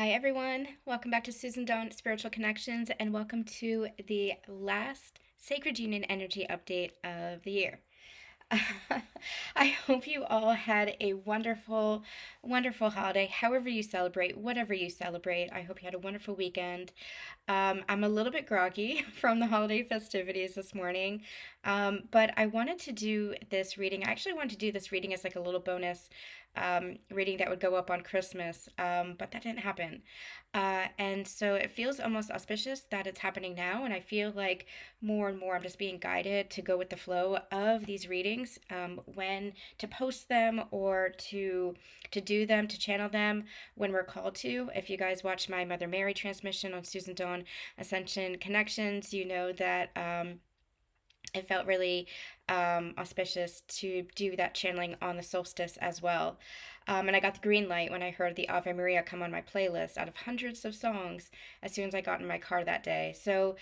Hi everyone, welcome back to Susan Dawn Spiritual Connections and welcome to the last Sacred Union Energy update of the year. I hope you all had a wonderful, wonderful holiday, however you celebrate, whatever you celebrate. I hope you had a wonderful weekend. I'm a little bit groggy from the holiday festivities this morning, but I wanted to do this reading. I actually wanted to do this reading as like a little bonus reading that would go up on Christmas, but that didn't happen. And so it feels almost auspicious that it's happening now, and I feel like more and more I'm just being guided to go with the flow of these readings, when to post them or to do them, to channel them when we're called to. If you guys watch my Mother Mary transmission on Susan Dawn Ascension Connections, you know that it felt really auspicious to do that channeling on the solstice as well. And I got the green light when I heard the Ave Maria come on my playlist out of hundreds of songs as soon as I got in my car that day. So,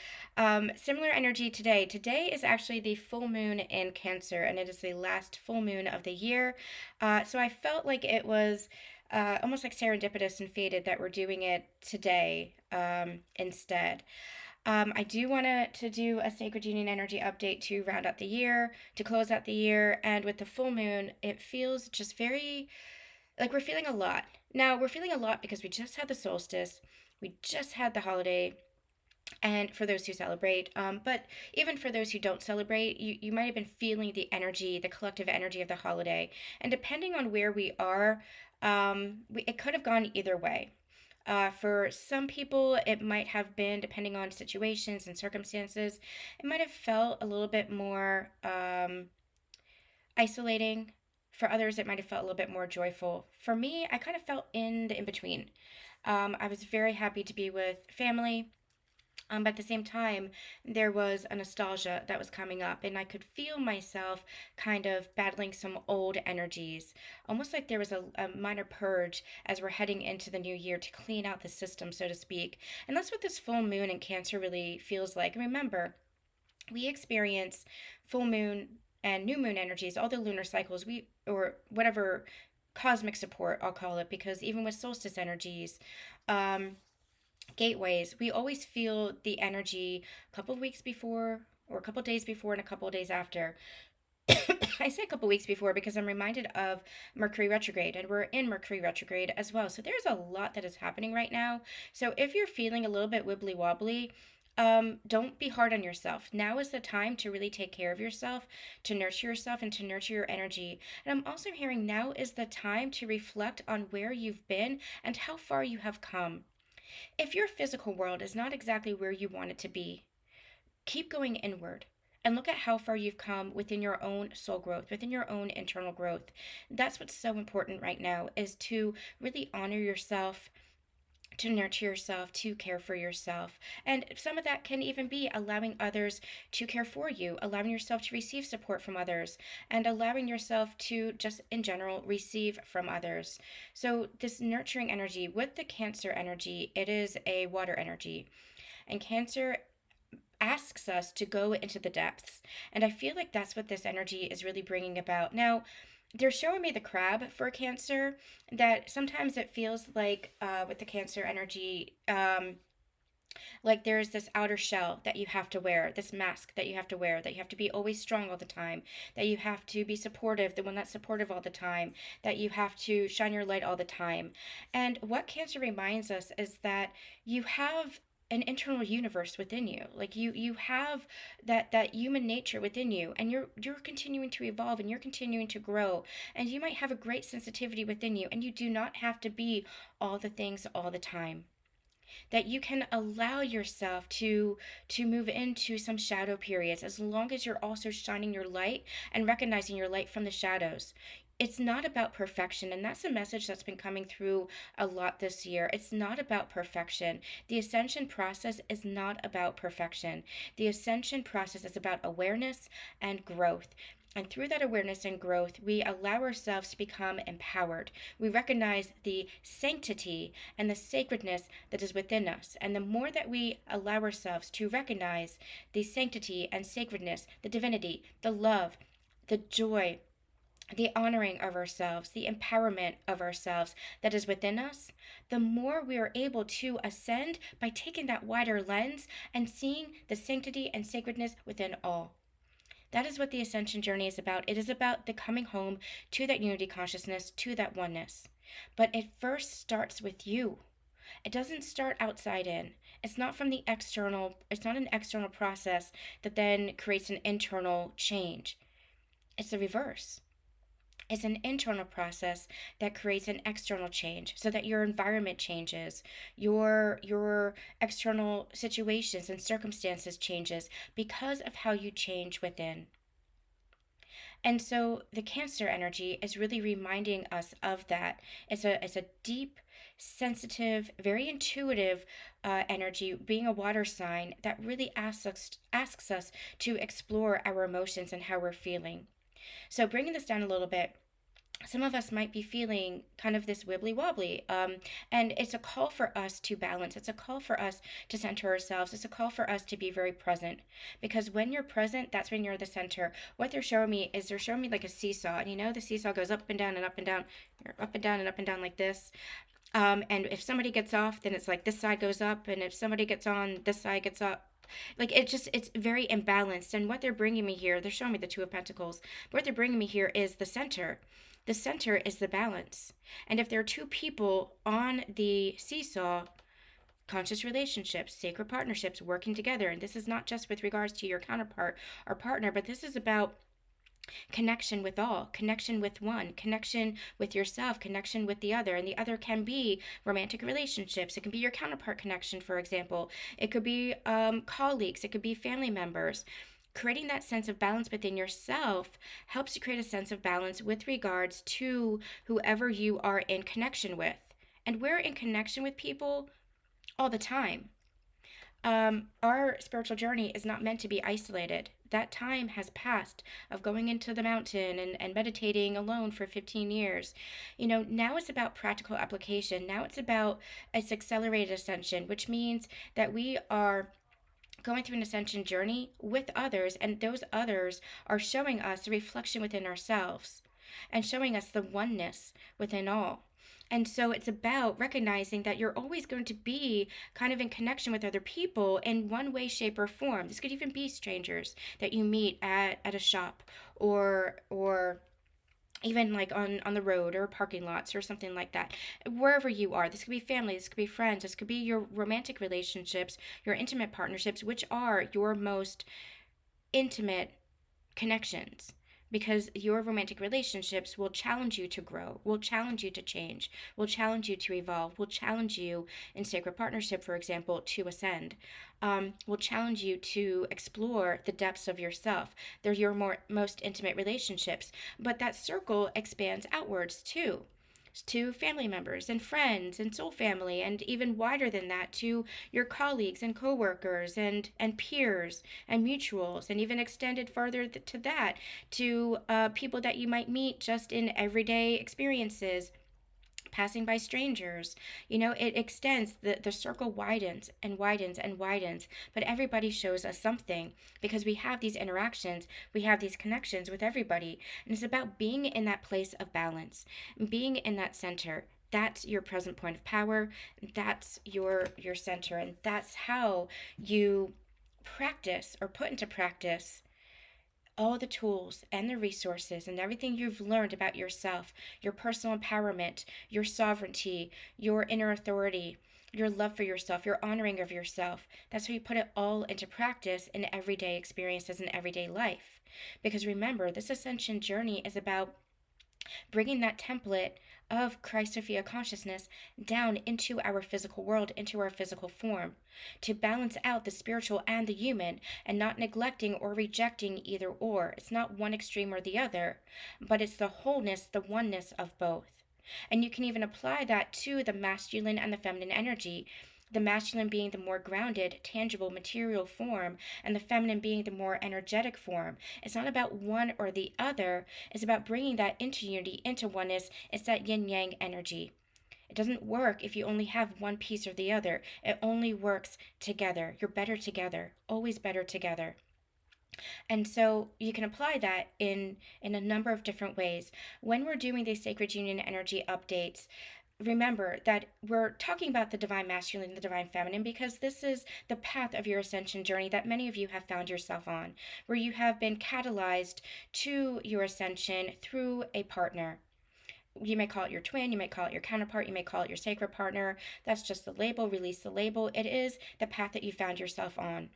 similar energy today. Today is actually the full moon in Cancer, and it is the last full moon of the year. So I felt like it was almost like serendipitous and fated that we're doing it today instead. I do want to do a Sacred Union Energy update to round out the year, to close out the year, and with the full moon, it feels just very like we're feeling a lot. Now, we're feeling a lot because we just had the solstice, we just had the holiday, and for those who celebrate, but even for those who don't celebrate, you might have been feeling the energy, the collective energy of the holiday. And depending on where we are, it could have gone either way. For some people, it might have been, depending on situations and circumstances, it might have felt a little bit more isolating. For others, it might have felt a little bit more joyful. For me, I kind of felt in the in between. I was very happy to be with family. But at the same time, there was a nostalgia that was coming up, and I could feel myself kind of battling some old energies, almost like there was a minor purge as we're heading into the new year to clean out the system, so to speak. And that's what this full moon in Cancer really feels like. And remember, we experience full moon and new moon energies, all the lunar cycles, or whatever cosmic support I'll call it, because even with solstice energies, gateways, we always feel the energy a couple of weeks before, or a couple of days before, and a couple of days after. I say a couple weeks before because I'm reminded of Mercury retrograde, and we're in Mercury retrograde as well. So there's a lot that is happening right now. So if you're feeling a little bit wibbly wobbly, don't be hard on yourself. Now is the time to really take care of yourself, to nurture yourself, and to nurture your energy. And I'm also hearing now is the time to reflect on where you've been and how far you have come. If your physical world is not exactly where you want it to be, keep going inward and look at how far you've come within your own soul growth, within your own internal growth. That's what's so important right now, is to really honor yourself, to nurture yourself, to care for yourself. And some of that can even be allowing others to care for you, allowing yourself to receive support from others, and allowing yourself to just in general receive from others. So this nurturing energy with the Cancer energy, it is a water energy. And Cancer asks us to go into the depths. And I feel like that's what this energy is really bringing about. Now, they're showing me the crab for Cancer, that sometimes it feels like with the Cancer energy, like there's this outer shell that you have to wear, this mask that you have to wear, that you have to be always strong all the time, that you have to be supportive, the one that's supportive all the time, that you have to shine your light all the time. And what Cancer reminds us is that you have an internal universe within you. Like you have that human nature within you, and you're continuing to evolve, and you're continuing to grow, and you might have a great sensitivity within you, and you do not have to be all the things all the time. That you can allow yourself to move into some shadow periods, as long as you're also shining your light and recognizing your light from the shadows. It's not about perfection, and that's a message that's been coming through a lot this year. It's not about perfection. The ascension process is not about perfection. The ascension process is about awareness and growth. And through that awareness and growth, we allow ourselves to become empowered. We recognize the sanctity and the sacredness that is within us. And the more that we allow ourselves to recognize the sanctity and sacredness, the divinity, the love, the joy, the honoring of ourselves, the empowerment of ourselves that is within us, the more we are able to ascend by taking that wider lens and seeing the sanctity and sacredness within all. That is what the ascension journey is about. It is about the coming home to that unity consciousness, to that oneness. But it first starts with you. It doesn't start outside in. It's not from the external, it's not an external process that then creates an internal change. It's the reverse. It's an internal process that creates an external change so that your environment changes, your external situations and circumstances changes because of how you change within. And so the Cancer energy is really reminding us of that. It's a deep, sensitive, very intuitive energy, being a water sign that really asks us to explore our emotions and how we're feeling. So bringing this down a little bit, some of us might be feeling kind of this wibbly wobbly. And it's a call for us to balance. It's a call for us to center ourselves. It's a call for us to be very present. Because when you're present, that's when you're the center. What they're showing me is they're showing me like a seesaw. And you know, the seesaw goes up and down and up and down. You're up and down and up and down like this. And if somebody gets off, then it's like this side goes up. And if somebody gets on, this side gets up. Like it's very imbalanced. And what they're bringing me here, they're showing me the Two of Pentacles. What they're bringing me here is the center. The center is the balance. And if there are two people on the seesaw, conscious relationships, sacred partnerships, working together, and this is not just with regards to your counterpart or partner, but this is about connection with all, connection with one, connection with yourself, connection with the other. And the other can be romantic relationships. It can be your counterpart connection, for example. It could be colleagues. It could be family members. Creating that sense of balance within yourself helps you create a sense of balance with regards to whoever you are in connection with. And we're in connection with people all the time. Our spiritual journey is not meant to be isolated. That time has passed of going into the mountain and meditating alone for 15 years. You know, now it's about practical application. Now it's accelerated ascension, which means that we are going through an ascension journey with others, and those others are showing us the reflection within ourselves and showing us the oneness within all. And so it's about recognizing that you're always going to be kind of in connection with other people in one way, shape, or form. This could even be strangers that you meet at a shop or even like on the road or parking lots or something like that. Wherever you are, this could be family, this could be friends, this could be your romantic relationships, your intimate partnerships, which are your most intimate connections, because your romantic relationships will challenge you to grow, will challenge you to change, will challenge you to evolve, will challenge you in sacred partnership, for example, to ascend, will challenge you to explore the depths of yourself. They're your most intimate relationships, but that circle expands outwards too, to family members and friends and soul family, and even wider than that to your colleagues and coworkers and peers and mutuals, and even extended further to that to people that you might meet just in everyday experiences, passing by strangers. You know, it extends, the circle widens and widens and widens, but everybody shows us something because we have these interactions, we have these connections with everybody. And it's about being in that place of balance, being in that center. That's your present point of power. That's your center, and that's how you practice or put into practice all the tools and the resources and everything you've learned about yourself, your personal empowerment, your sovereignty, your inner authority, your love for yourself, your honoring of yourself. That's how you put it all into practice in everyday experiences and everyday life. Because remember, this ascension journey is about bringing that template of Christ Sophia consciousness down into our physical world, into our physical form, to balance out the spiritual and the human, and not neglecting or rejecting either or. It's not one extreme or the other, but it's the wholeness, the oneness of both. And you can even apply that to the masculine and the feminine energy. The masculine being the more grounded, tangible, material form, and the feminine being the more energetic form. It's not about one or the other. It's about bringing that into unity, into oneness. It's that yin-yang energy. It doesn't work if you only have one piece or the other. It only works together. You're better together, always better together. And so you can apply that in a number of different ways. When we're doing these sacred union energy updates, remember that we're talking about the divine masculine and the divine feminine because this is the path of your ascension journey that many of you have found yourself on, where you have been catalyzed to your ascension through a partner. You may call it your twin, you may call it your counterpart, you may call it your sacred partner. That's just the label. Release the label. It is the path that you found yourself on.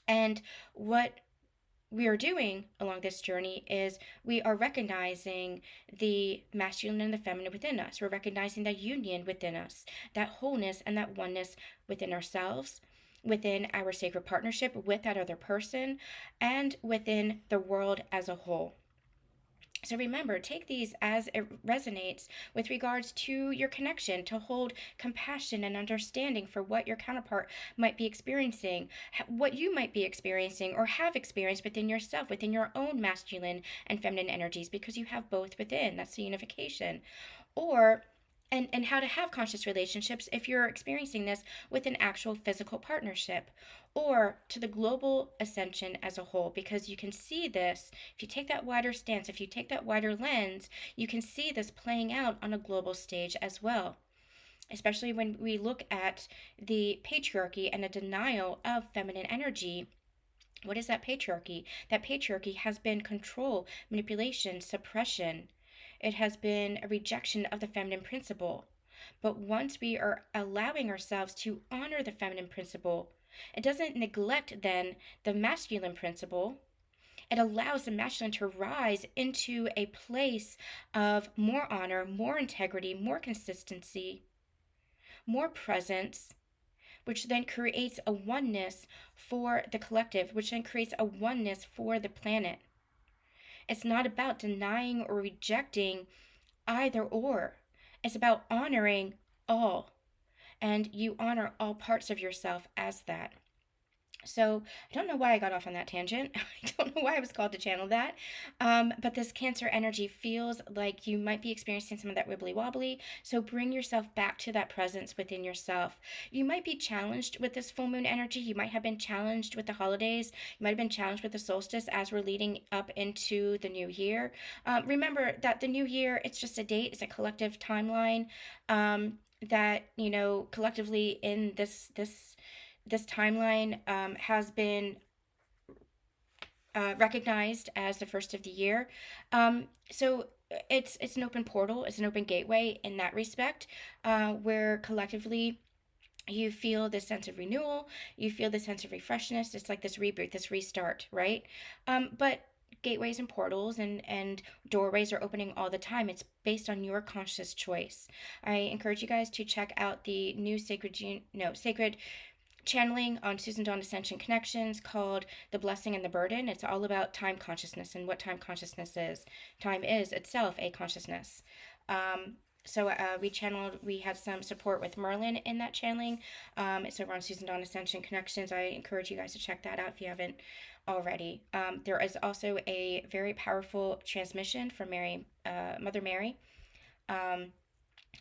And what we are doing along this journey is we are recognizing the masculine and the feminine within us. We're recognizing that union within us, that wholeness and that oneness within ourselves, within our sacred partnership with that other person, and within the world as a whole. So remember, take these as it resonates with regards to your connection, to hold compassion and understanding for what your counterpart might be experiencing, what you might be experiencing or have experienced within yourself, within your own masculine and feminine energies, because you have both within. That's the unification. Or and how to have conscious relationships if you're experiencing this with an actual physical partnership, or to the global ascension as a whole, because you can see this if you take that wider stance, if you take that wider lens, you can see this playing out on a global stage as well, especially when we look at the patriarchy and a denial of feminine energy. What is that patriarchy? That patriarchy has been control, manipulation, suppression. It has been a rejection of the feminine principle. But once we are allowing ourselves to honor the feminine principle, it doesn't neglect then the masculine principle. It allows the masculine to rise into a place of more honor, more integrity, more consistency, more presence, which then creates a oneness for the collective, which then creates a oneness for the planet. It's not about denying or rejecting either or. It's about honoring all. And you honor all parts of yourself as that. So I don't know why I got off on that tangent. I don't know why I was called to channel that. But this Cancer energy feels like you might be experiencing some of that wibbly-wobbly. So bring yourself back to that presence within yourself. You might be challenged with this full moon energy. You might have been challenged with the holidays. You might have been challenged with the solstice as we're leading up into the new year. Remember that the new year, it's just a date. It's a collective timeline. That, you know, collectively in this timeline has been recognized as the first of the year. So it's an open portal, it's an open gateway in that respect, where collectively you feel this sense of renewal, you feel this sense of refreshness. It's like this reboot, this restart, right? But gateways and portals and doorways are opening all the time. It's based on your conscious choice. I encourage you guys to check out the new sacred channeling on Susan Dawn Ascension Connections called The Blessing and the Burden. It's all about time consciousness and what time consciousness is. Time is itself a consciousness. So we had some support with Merlin in that channeling. It's over on Susan Dawn Ascension Connections. I encourage you guys to check that out if you haven't already. There is also a very powerful transmission from Mother Mary.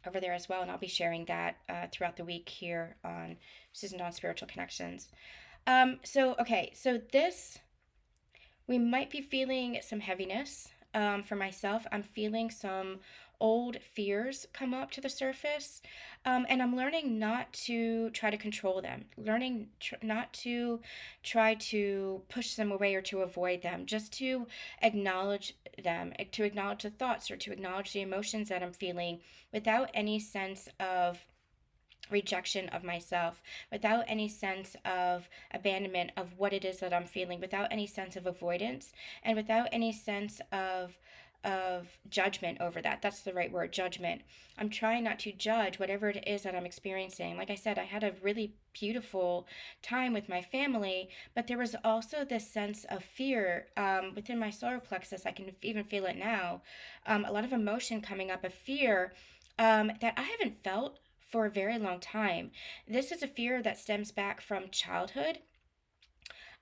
Over there as well, and I'll be sharing that throughout the week here on Susan Dawn Spiritual Connections. So this, we might be feeling some heaviness. For myself, I'm feeling some old fears come up to the surface, and I'm learning not to try to control them, not to try to push them away or to avoid them, just to acknowledge them, to acknowledge the thoughts or to acknowledge the emotions that I'm feeling without any sense of rejection of myself, without any sense of abandonment of what it is that I'm feeling, without any sense of avoidance, and without any sense of judgment over that. That's the right word, judgment. I'm trying not to judge whatever it is that I'm experiencing. Like I said, I had a really beautiful time with my family, but there was also this sense of fear within my solar plexus. I can even feel it now. A lot of emotion coming up, of fear that I haven't felt for a very long time. This is a fear that stems back from childhood.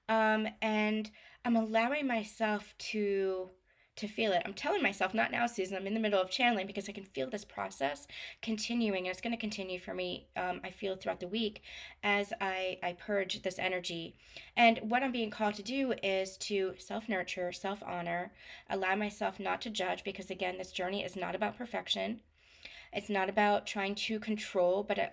And I'm allowing myself to to feel it. I'm telling myself, not now, Susan, I'm in the middle of channeling, because I can feel this process continuing, and it's going to continue for me, I feel, throughout the week as I purge this energy. And what I'm being called to do is to self-nurture, self-honor, allow myself not to judge, because again, this journey is not about perfection. It's not about trying to control, but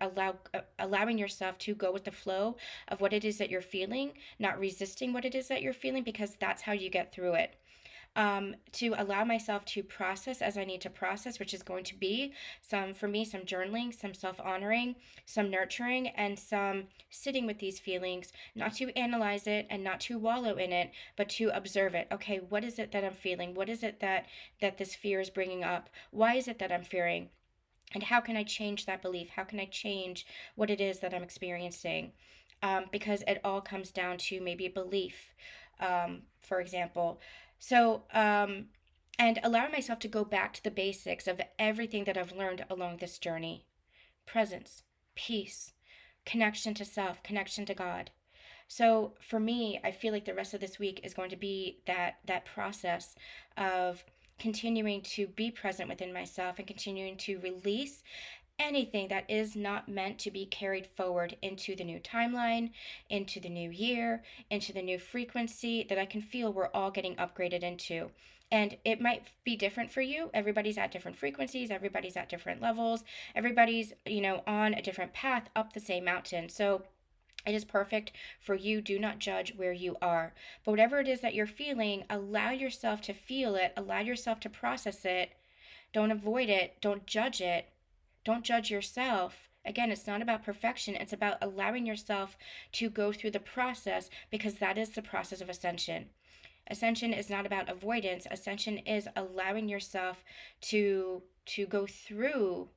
allowing yourself to go with the flow of what it is that you're feeling, not resisting what it is that you're feeling, because that's how you get through it. To allow myself to process as I need to process, which is going to be for me, some journaling, some self-honoring, some nurturing, and some sitting with these feelings, not to analyze it and not to wallow in it, but to observe it. Okay, what is it that I'm feeling? What is it that this fear is bringing up? Why is it that I'm fearing? And how can I change that belief? How can I change what it is that I'm experiencing? Because it all comes down to maybe a belief, for example. So, and allowing myself to go back to the basics of everything that I've learned along this journey: presence, peace, connection to self, connection to God. So for me, I feel like the rest of this week is going to be that process of continuing to be present within myself and continuing to release anything that is not meant to be carried forward into the new timeline, into the new year, into the new frequency that I can feel we're all getting upgraded into. And it might be different for you. Everybody's at different frequencies, everybody's at different levels, everybody's, on a different path up the same mountain. So it is perfect for you. Do not judge where you are. But whatever it is that you're feeling, allow yourself to feel it, allow yourself to process it. Don't avoid it, don't judge it. Don't judge yourself. Again, it's not about perfection. It's about allowing yourself to go through the process, because that is the process of ascension. Ascension is not about avoidance. Ascension is allowing yourself to go through,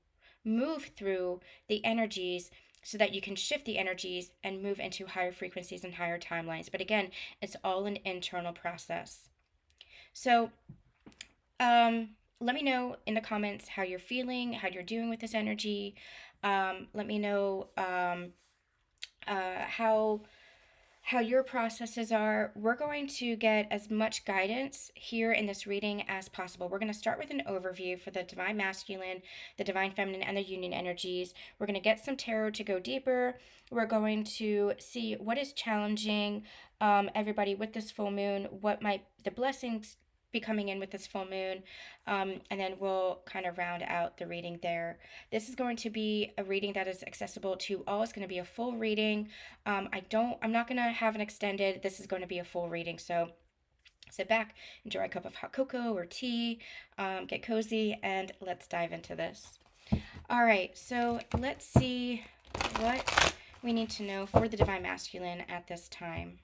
move through the energies, so that you can shift the energies and move into higher frequencies and higher timelines. But again, it's all an internal process. So, let me know in the comments how you're feeling, how you're doing with this energy. Let me know how your processes are. We're going to get as much guidance here in this reading as possible. We're going to start with an overview for the divine masculine, the divine feminine, and the union energies. We're going to get some tarot to go deeper. We're going to see what is challenging everybody with this full moon, what might the blessings be coming in with this full moon, and then we'll kind of round out the reading there. This is going to be a reading that is accessible to all. It's going to be a full reading. I'm not going to have an extended. This is going to be a full reading. So sit back, enjoy a cup of hot cocoa or tea, get cozy, and let's dive into this. All right, so let's see what we need to know for the divine masculine at this time.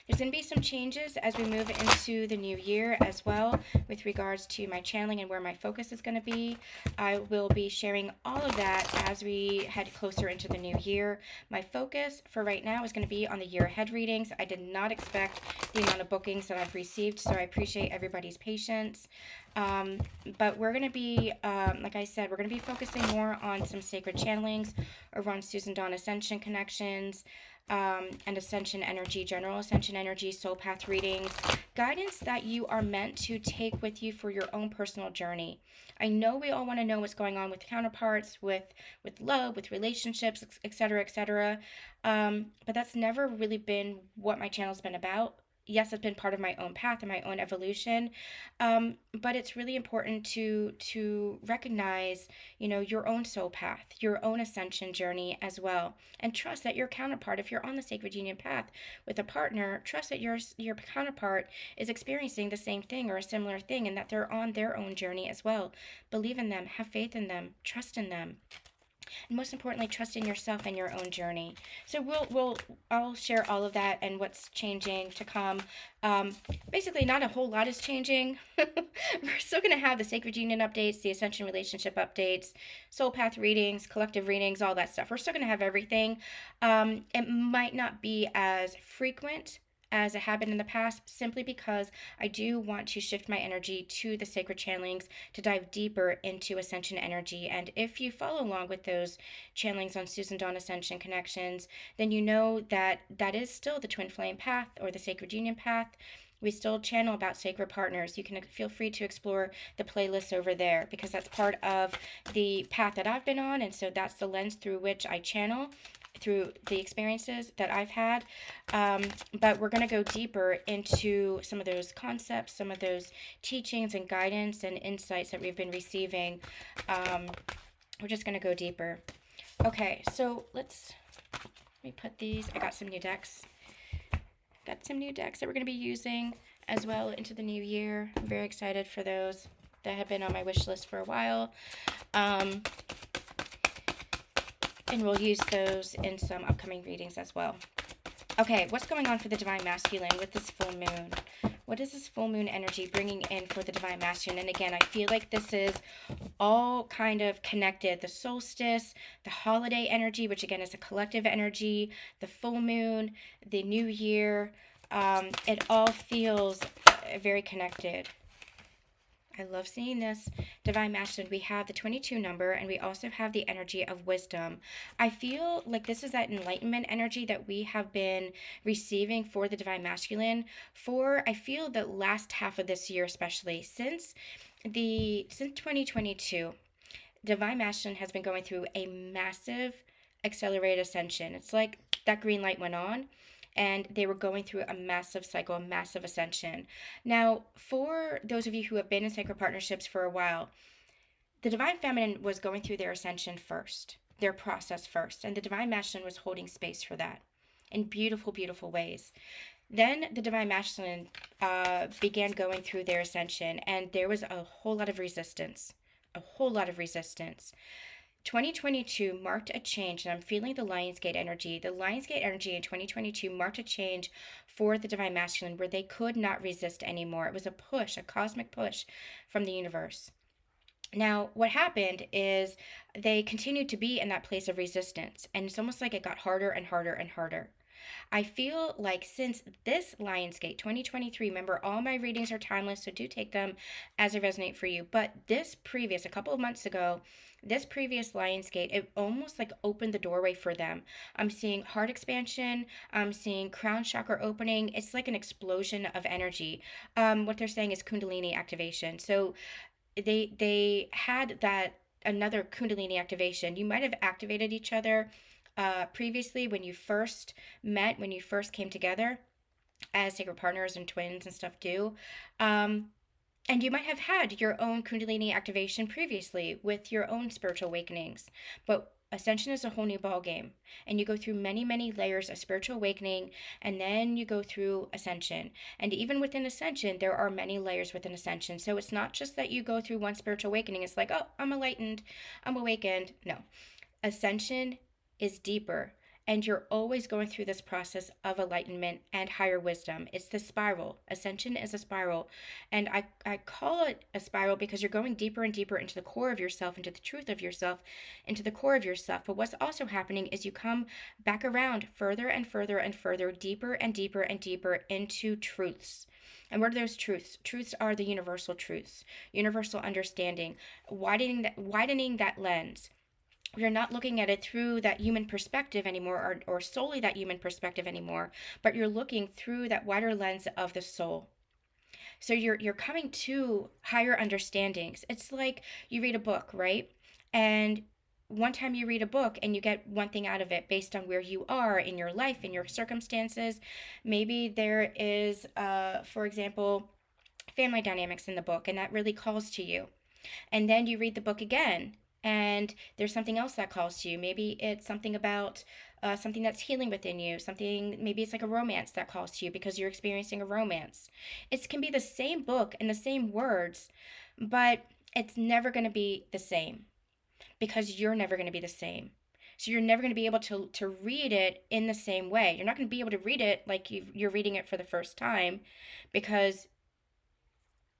There's going to be some changes as we move into the new year as well, with regards to my channeling and where my focus is going to be. I will be sharing all of that as we head closer into the new year. My focus for right now is going to be on the year ahead readings. I did not expect the amount of bookings that I've received, so I appreciate everybody's patience. But we're going to be, like I said, we're going to be focusing more on some sacred channelings over on Susan Dawn Ascension connections, and ascension energy, general ascension energy, soul path readings, guidance that you are meant to take with you for your own personal journey. I know we all want to know what's going on with counterparts, with love, with relationships, etc., etc. But that's never really been what my channel's been about. Yes, it's been part of my own path and my own evolution, but it's really important to recognize, your own soul path, your own ascension journey as well, and trust that your counterpart, if you're on the sacred union path with a partner, trust that your counterpart is experiencing the same thing or a similar thing, and that they're on their own journey as well. Believe in them, have faith in them, trust in them. And most importantly, trust in yourself and your own journey. So I'll share all of that and what's changing to come. Basically, not a whole lot is changing. We're still going to have the sacred union updates, the ascension relationship updates, soul path readings, collective readings, all that stuff. We're still going to have everything. It might not be as frequent as it had been in the past, simply because I do want to shift my energy to the sacred channelings to dive deeper into ascension energy. And if you follow along with those channelings on Susan Dawn Ascension Connections, then you know that that is still the twin flame path or the sacred union path. We still channel about sacred partners. You can feel free to explore the playlist over there because that's part of the path that I've been on. And so that's the lens through which I channel through the experiences that I've had. But we're going to go deeper into some of those concepts, some of those teachings and guidance and insights that we've been receiving. We're just going to go deeper. Okay, so let me put these. I got some new decks. Got some new decks that we're going to be using as well into the new year. I'm very excited for those that have been on my wish list for a while. And we'll use those in some upcoming readings as well. Okay, what's going on for the Divine Masculine with this full moon? What is this full moon energy bringing in for the Divine Masculine? And again, I feel like this is all kind of connected. The solstice, the holiday energy, which again is a collective energy, the full moon, the new year. It all feels very connected. I love seeing this. Divine Masculine, we have the 22 number, and we also have the energy of wisdom. I feel like this is that enlightenment energy that we have been receiving for the Divine Masculine for, I feel, the last half of this year, especially since 2022. Divine Masculine has been going through a massive accelerated ascension. It's like that green light went on, and they were going through a massive cycle, a massive ascension. Now, for those of you who have been in sacred partnerships for a while, the Divine Feminine was going through their ascension first, their process first, and the Divine Masculine was holding space for that in beautiful, beautiful ways. Then the Divine Masculine began going through their ascension, and there was a whole lot of resistance, 2022 marked a change, and I'm feeling the Lionsgate energy. The Lionsgate energy in 2022 marked a change for the Divine Masculine where they could not resist anymore. It was a push, a cosmic push from the universe. Now, what happened is they continued to be in that place of resistance, and it's almost like it got harder and harder and harder. I feel like since this Lionsgate 2023, remember all my readings are timeless, so do take them as they resonate for you. But a couple of months ago, this previous Lionsgate, it almost like opened the doorway for them. I'm seeing heart expansion. I'm seeing crown chakra opening. It's like an explosion of energy. What they're saying is Kundalini activation. So they had that another Kundalini activation. You might have activated each other previously when you first met, when you first came together as sacred partners and twins and stuff do. And you might have had your own Kundalini activation previously with your own spiritual awakenings. But Ascension is a whole new ball game, and you go through many, many layers of spiritual awakening, and then you go through Ascension. And even within Ascension, there are many layers within Ascension. So it's not just that you go through one spiritual awakening. It's like, oh, I'm enlightened, I'm awakened. No. Ascension is deeper, and you're always going through this process of enlightenment and higher wisdom. It's the spiral. Ascension is a spiral, and I call it a spiral because you're going deeper and deeper into the core of yourself, into the truth of yourself, into the core of yourself. But what's also happening is you come back around further and further and further, deeper and deeper and deeper into truths. And what are those truths? Truths are the universal truths, universal understanding, widening that lens. You're not looking at it through that human perspective anymore, or solely that human perspective anymore, but you're looking through that wider lens of the soul. So you're coming to higher understandings. It's like you read a book, right? And one time you read a book and you get one thing out of it based on where you are in your life, in your circumstances. Maybe there is, for example, family dynamics in the book, and that really calls to you. And then you read the book again, and there's something else that calls to you. Maybe it's something about something that's healing within you. Maybe it's like a romance that calls to you because you're experiencing a romance. It can be the same book and the same words, but it's never going to be the same because you're never going to be the same. So you're never going to be able to read it in the same way. You're not going to be able to read it like you're reading it for the first time because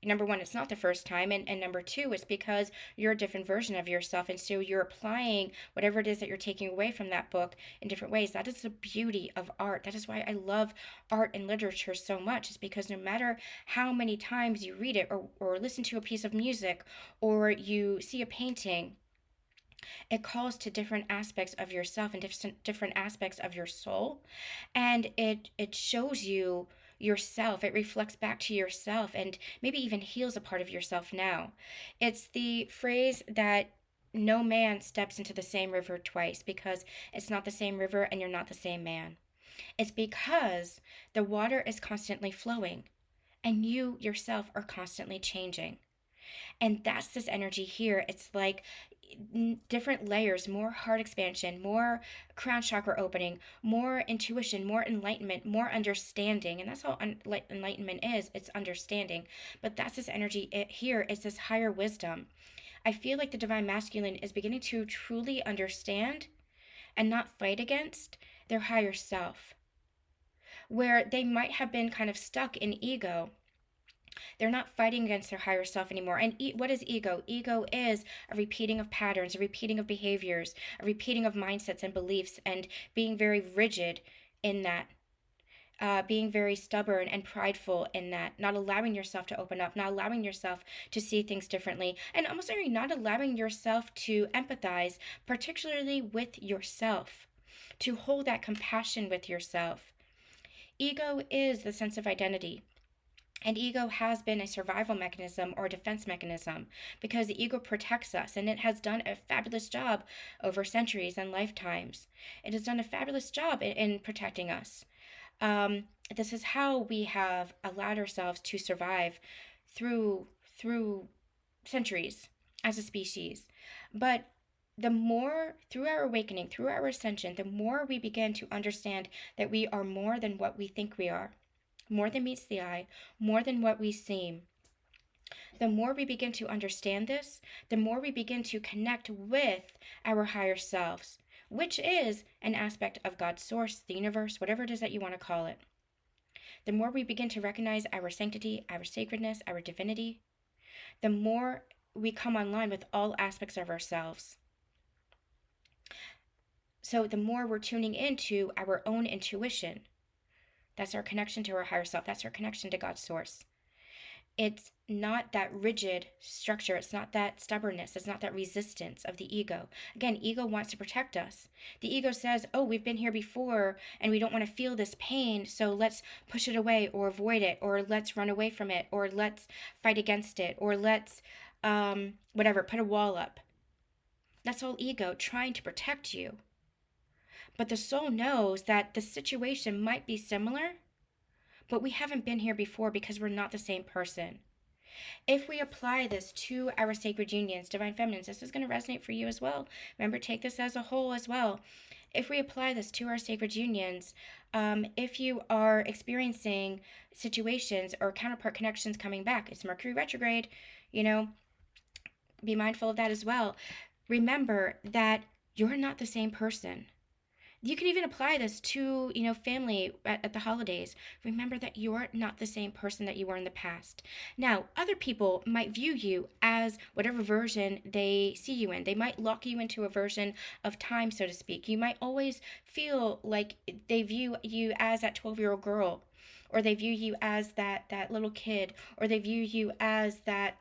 number one, it's not the first time, and number two, it's because you're a different version of yourself, and so you're applying whatever it is that you're taking away from that book in different ways. That is the beauty of art. That is why I love art and literature so much, is because no matter how many times you read it or listen to a piece of music or you see a painting, it calls to different aspects of yourself and different aspects of your soul, and it shows you yourself. It reflects back to yourself and maybe even heals a part of yourself now. It's the phrase that no man steps into the same river twice, because it's not the same river and you're not the same man. It's because the water is constantly flowing and you yourself are constantly changing. And that's this energy here. It's like different layers, more heart expansion, more crown chakra opening, more intuition, more enlightenment, more understanding. And that's all enlightenment is. It's understanding. But that's this energy here. It's this higher wisdom. I feel like the divine masculine is beginning to truly understand and not fight against their higher self, where they might have been kind of stuck in ego. They're not fighting against their higher self anymore. And what is ego? Ego is a repeating of patterns, a repeating of behaviors, a repeating of mindsets and beliefs, and being very rigid in that. Being very stubborn and prideful in that, not allowing yourself to open up, not allowing yourself to see things differently, and almost not allowing yourself to empathize, particularly with yourself, to hold that compassion with yourself. Ego is the sense of identity. And ego has been a survival mechanism or a defense mechanism, because the ego protects us, and it has done a fabulous job over centuries and lifetimes. It has done a fabulous job in protecting us. This is how we have allowed ourselves to survive through centuries as a species. But the more, through our awakening, through our ascension, the more we begin to understand that we are more than what we think we are, more than meets the eye, more than what we seem. The more we begin to understand this, the more we begin to connect with our higher selves, which is an aspect of God's source, the universe, whatever it is that you want to call it. The more we begin to recognize our sanctity, our sacredness, our divinity, the more we come online with all aspects of ourselves. So the more we're tuning into our own intuition. That's our connection to our higher self. That's our connection to God's source. It's not that rigid structure. It's not that stubbornness. It's not that resistance of the ego. Again, ego wants to protect us. The ego says, oh, we've been here before and we don't want to feel this pain, so let's push it away or avoid it, or let's run away from it, or let's fight against it, or let's, put a wall up. That's all ego trying to protect you. But the soul knows that the situation might be similar, but we haven't been here before because we're not the same person. If we apply this to our sacred unions, divine feminines, this is going to resonate for you as well. Remember, take this as a whole as well. If we apply this to our sacred unions, if you are experiencing situations or counterpart connections coming back, it's Mercury retrograde, be mindful of that as well. Remember that you're not the same person. You can even apply this to, family at the holidays. Remember that you're not the same person that you were in the past. Now, other people might view you as whatever version they see you in. They might lock you into a version of time, so to speak. You might always feel like they view you as that 12-year-old girl, or they view you as that little kid, or they view you as that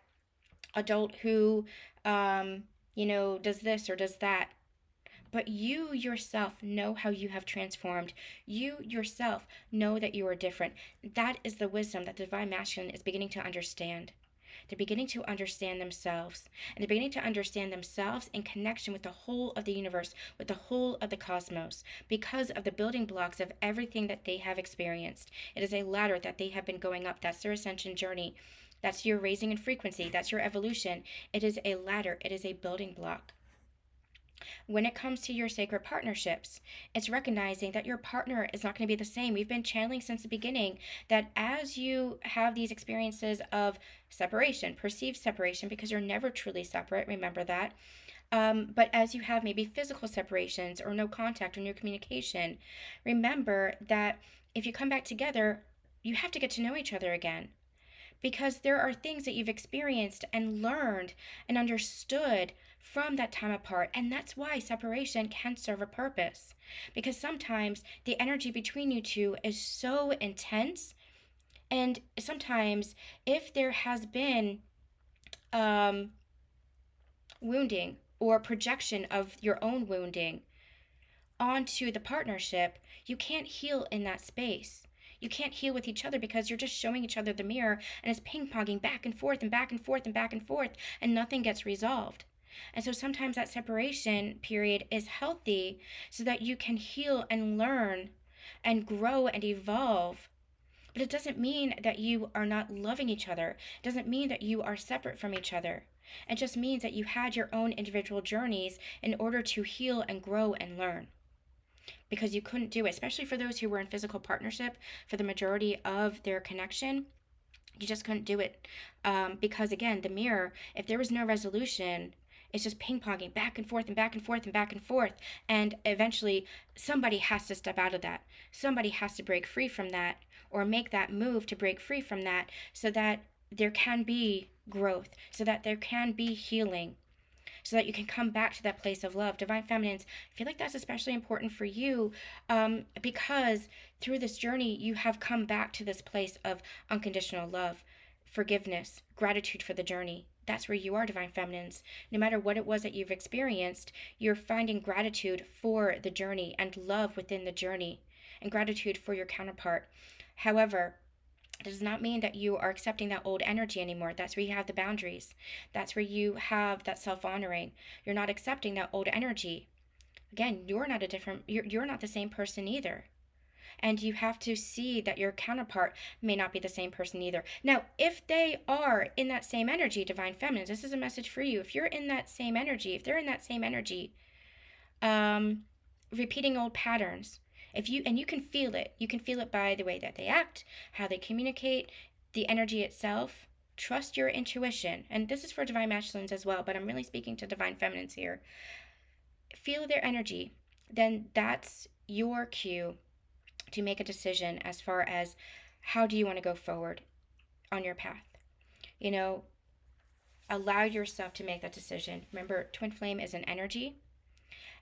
adult who, does this or does that. But you yourself know how you have transformed. You yourself know that you are different. That is the wisdom that the divine masculine is beginning to understand. They're beginning to understand themselves. And they're beginning to understand themselves in connection with the whole of the universe, with the whole of the cosmos, because of the building blocks of everything that they have experienced. It is a ladder that they have been going up. That's their ascension journey. That's your raising in frequency. That's your evolution. It is a ladder. It is a building block. When it comes to your sacred partnerships, it's recognizing that your partner is not going to be the same. We've been channeling since the beginning that as you have these experiences of separation, perceived separation, because you're never truly separate, remember that. But as you have maybe physical separations or no contact or no communication, remember that if you come back together, you have to get to know each other again. Because there are things that you've experienced and learned and understood from that time apart. And that's why separation can serve a purpose. Because sometimes the energy between you two is so intense. And sometimes if there has been wounding or projection of your own wounding onto the partnership, you can't heal in that space. You can't heal with each other because you're just showing each other the mirror, and it's ping-ponging back and forth and back and forth and back and forth, and nothing gets resolved. And so sometimes that separation period is healthy so that you can heal and learn and grow and evolve. But it doesn't mean that you are not loving each other. It doesn't mean that you are separate from each other. It just means that you had your own individual journeys in order to heal and grow and learn. Because you couldn't do it, especially for those who were in physical partnership for the majority of their connection. You just couldn't do it because, again, the mirror, if there was no resolution, it's just ping-ponging back and forth and back and forth and back and forth. And eventually somebody has to step out of that. Somebody has to break free from that, or make that move to break free from that, so that there can be growth, so that there can be healing, so that you can come back to that place of love. Divine Feminines, I feel like that's especially important for you because through this journey, you have come back to this place of unconditional love, forgiveness, gratitude for the journey. That's where you are, Divine Feminines. No matter what it was that you've experienced, you're finding gratitude for the journey and love within the journey, and gratitude for your counterpart. However, it does not mean that you are accepting that old energy anymore. That's where you have the boundaries. That's where you have that self-honoring. You're not accepting that old energy. Again, you're not the same person either. And you have to see that your counterpart may not be the same person either. Now, if they are in that same energy, Divine Feminines, this is a message for you. If you're in that same energy, if they're in that same energy, repeating old patterns, you can feel it by the way that they act, how they communicate, the energy itself. Trust your intuition. And this is for Divine Masculines as well, but I'm really speaking to Divine Feminines here. Feel their energy. Then that's your cue to make a decision as far as how do you want to go forward on your path. Allow yourself to make that decision. Remember, twin flame is an energy,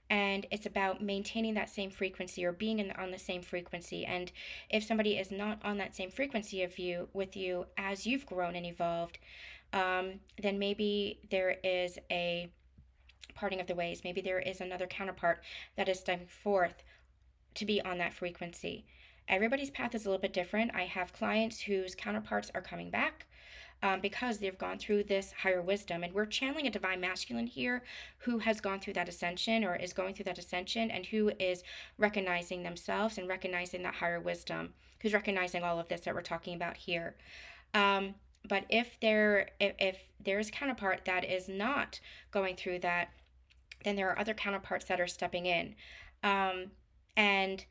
and it's about maintaining that same frequency, or being on the same frequency. And if somebody is not on that same frequency with you as you've grown and evolved, then maybe there is a parting of the ways. Maybe there is another counterpart that is stepping forth to be on that frequency. Everybody's path is a little bit different. I have clients whose counterparts are coming back because they've gone through this higher wisdom. And we're channeling a Divine Masculine here who has gone through that ascension, or is going through that ascension, and who is recognizing themselves and recognizing that higher wisdom, who's recognizing all of this that we're talking about here. But if there's a counterpart that is not going through that, then there are other counterparts that are stepping in. And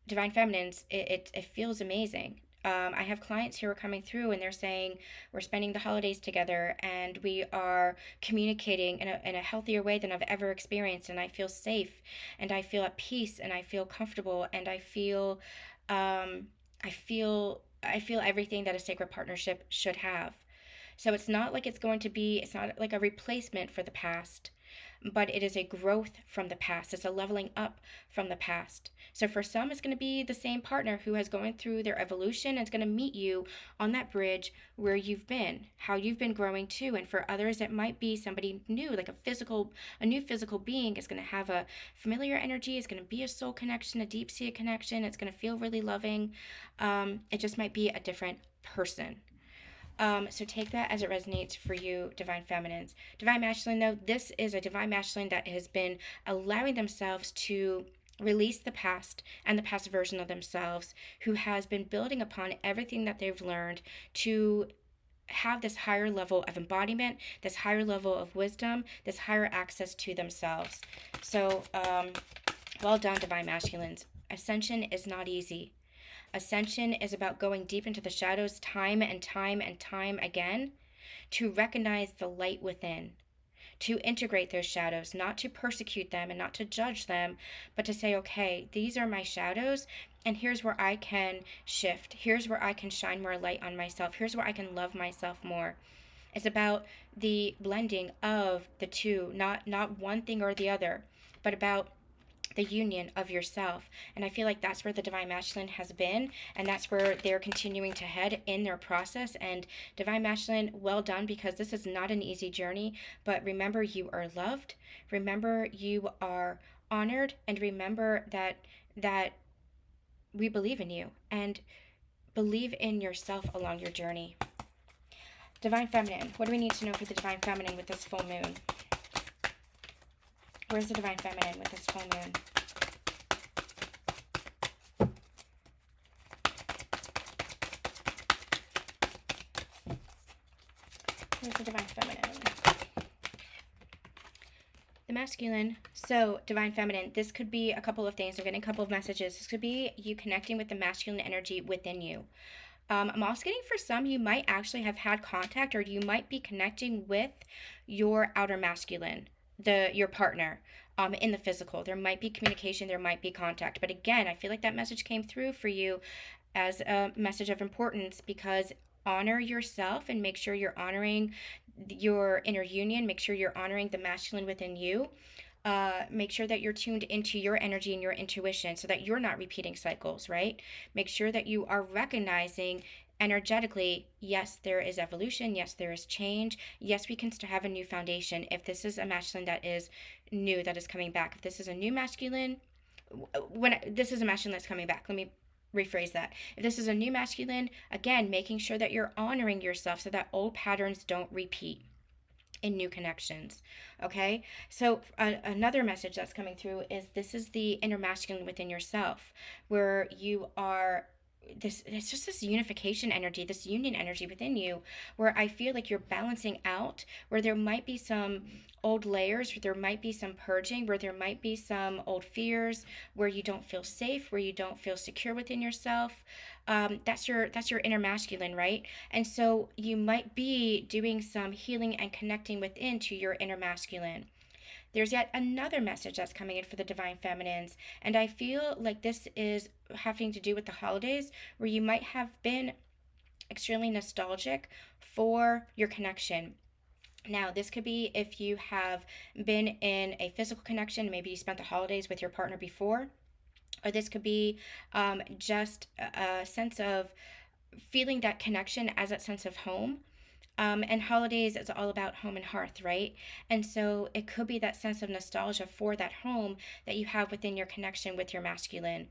Divine Feminines, it feels amazing. I have clients who are coming through and they're saying we're spending the holidays together and we are communicating in a healthier way than I've ever experienced, and I feel safe and I feel at peace and I feel comfortable and I feel everything that a sacred partnership should have. So it's not like it's not like a replacement for the past, but it is a growth from the past. It's a leveling up from the past. So for some, it's going to be the same partner who has going through their evolution and it's going to meet you on that bridge where you've been, how you've been growing too. And for others, it might be somebody new, like a new physical being is going to have a familiar energy. It's going to be a soul connection, a deep-seated connection. It's going to feel really loving. It just might be a different person. So take that as it resonates for you, Divine Feminines. Divine Masculine, though, this is a Divine Masculine that has been allowing themselves to release the past and the past version of themselves, who has been building upon everything that they've learned to have this higher level of embodiment, this higher level of wisdom, this higher access to themselves. So, well done, Divine Masculines. Ascension is not easy. Ascension is about going deep into the shadows time and time and time again to recognize the light within, to integrate those shadows, not to persecute them and not to judge them, but to say, okay, these are my shadows and here's where I can shift. Here's where I can shine more light on myself. Here's where I can love myself more. It's about the blending of the two, not one thing or the other, but about the union of yourself. And I feel like that's where the Divine Masculine has been, and that's where they're continuing to head in their process. And Divine Masculine, well done, because this is not an easy journey, but remember, you are loved, remember you are honored, and remember that we believe in you. And Believe in yourself along your journey. Divine Feminine. What do we need to know for the Divine Feminine with this full moon? Where's the Divine Feminine with this full moon? Where's the Divine Feminine? The masculine. So, Divine Feminine, this could be a couple of things. I'm getting a couple of messages. This could be you connecting with the masculine energy within you. I'm also getting for some, you might actually have had contact, or you might be connecting with your outer masculine, your partner, in the physical. There might be communication, there might be contact. But again, I feel like that message came through for you as a message of importance, because honor yourself and make sure you're honoring your inner union. Make sure you're honoring the masculine within you. Make sure that you're tuned into your energy and your intuition so that you're not repeating cycles, right? Make sure that you are recognizing energetically, yes, there is evolution. Yes, there is change. Yes, we can still have a new foundation. If this is a masculine that is new, that is coming back. If this is a new masculine, this is a masculine that's coming back. Let me rephrase that. If this is a new masculine, again, making sure that you're honoring yourself so that old patterns don't repeat in new connections. Okay, so another message that's coming through is this is the inner masculine within yourself, where you are it's just this unification energy, this union energy within you, where I feel like you're balancing out, where there might be some old layers, where there might be some purging, where there might be some old fears, where you don't feel safe, where you don't feel secure within yourself. That's your inner masculine, right? And so you might be doing some healing and connecting within to your inner masculine. There's yet another message that's coming in for the Divine Feminines, and I feel like this is having to do with the holidays, where you might have been extremely nostalgic for your connection. Now, this could be if you have been in a physical connection, maybe you spent the holidays with your partner before, or this could be just a sense of feeling that connection as that sense of home. And holidays is all about home and hearth, right? And so it could be that sense of nostalgia for that home that you have within your connection with your masculine.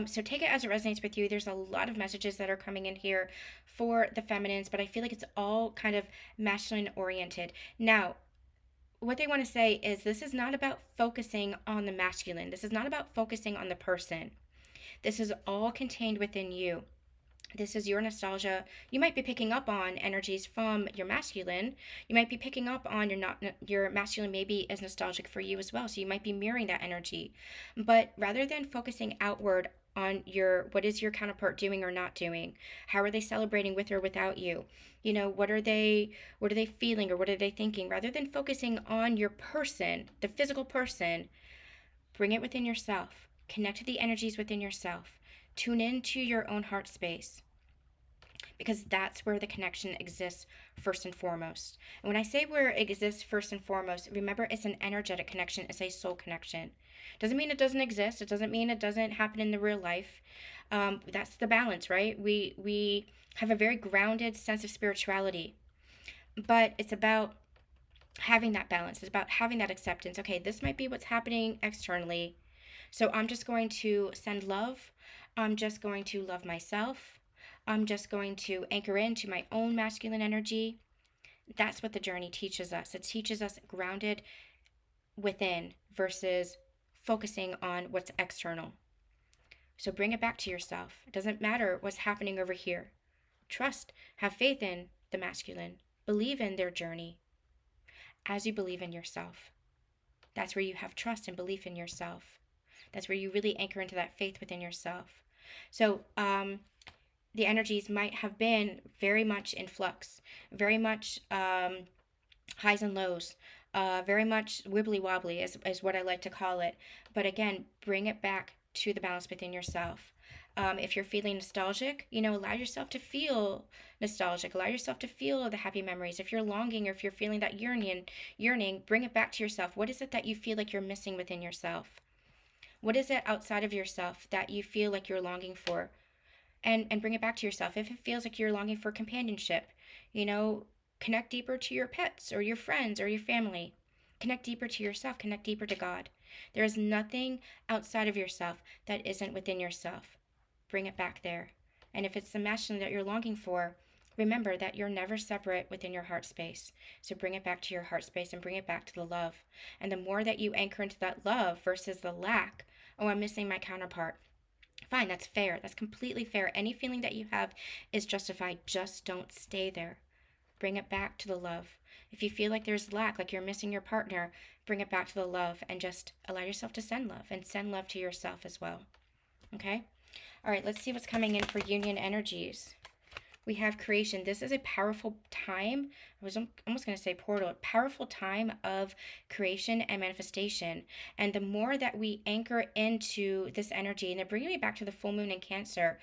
So take it as it resonates with you. There's a lot of messages that are coming in here for the feminines, but I feel like it's all kind of masculine oriented. Now, what they want to say is this is not about focusing on the masculine. This is not about focusing on the person. This is all contained within you. This is your nostalgia. You might be picking up on energies from your masculine. You might be picking up on your masculine maybe is nostalgic for you as well. So you might be mirroring that energy. But rather than focusing outward on what is your counterpart doing or not doing? How are they celebrating with or without you? You know, what are they feeling or what are they thinking? Rather than focusing on your person, the physical person, bring it within yourself. Connect to the energies within yourself. Tune into your own heart space, because that's where the connection exists first and foremost. And when I say where it exists first and foremost, remember it's an energetic connection, it's a soul connection. Doesn't mean it doesn't exist, it doesn't mean it doesn't happen in the real life. That's the balance, right? We have a very grounded sense of spirituality, but it's about having that balance. It's about having that acceptance. Okay, this might be what's happening externally, so I'm just going to send love. I'm just going to love myself. I'm just going to anchor into my own masculine energy. That's what the journey teaches us. It teaches us grounded within versus focusing on what's external. So bring it back to yourself. It doesn't matter what's happening over here. Trust, have faith in the masculine. Believe in their journey as you believe in yourself. That's where you have trust and belief in yourself. That's where you really anchor into that faith within yourself. So the energies might have been very much in flux, very much highs and lows, very much wibbly-wobbly is what I like to call it. But again, bring it back to the balance within yourself. If you're feeling nostalgic, allow yourself to feel nostalgic. Allow yourself to feel the happy memories. If you're longing or if you're feeling that yearning, bring it back to yourself. What is it that you feel like you're missing within yourself? What is it outside of yourself that you feel like you're longing for? And bring it back to yourself. If it feels like you're longing for companionship, connect deeper to your pets or your friends or your family. Connect deeper to yourself. Connect deeper to God. There is nothing outside of yourself that isn't within yourself. Bring it back there. And if it's the masculine that you're longing for, remember that you're never separate within your heart space. So bring it back to your heart space and bring it back to the love. And the more that you anchor into that love versus the lack, oh, I'm missing my counterpart. Fine, that's fair. That's completely fair. Any feeling that you have is justified. Just don't stay there. Bring it back to the love. If you feel like there's lack, like you're missing your partner, bring it back to the love and just allow yourself to send love and send love to yourself as well. Okay? All right, let's see what's coming in for union energies. We have creation. This is a powerful time. I was almost going to say portal. Powerful time of creation and manifestation. And the more that we anchor into this energy, and they're bringing me back to the full moon in Cancer.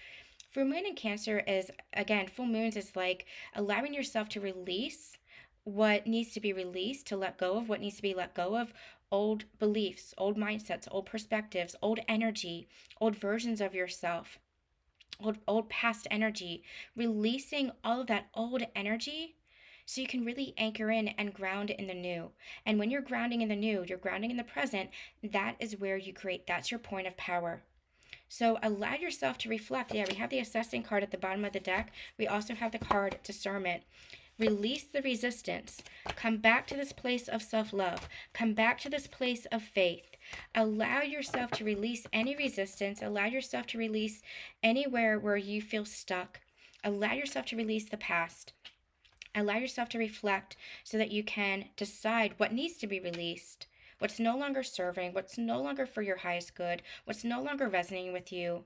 Full moon in Cancer is, again, full moons is like allowing yourself to release what needs to be released, to let go of what needs to be let go of, old beliefs, old mindsets, old perspectives, old energy, old versions of yourself. Old past energy, releasing all of that old energy so you can really anchor in and ground in the new. And when you're grounding in the new, you're grounding in the present, that is where you create, that's your point of power. So allow yourself to reflect. Yeah, we have the assessing card at the bottom of the deck. We also have the card discernment. Release the resistance. Come back to this place of self-love. Come back to this place of faith. Allow yourself to release any resistance. Allow yourself to release anywhere where you feel stuck. Allow yourself to release the past. Allow yourself to reflect so that you can decide what needs to be released, what's no longer serving, what's no longer for your highest good, what's no longer resonating with you.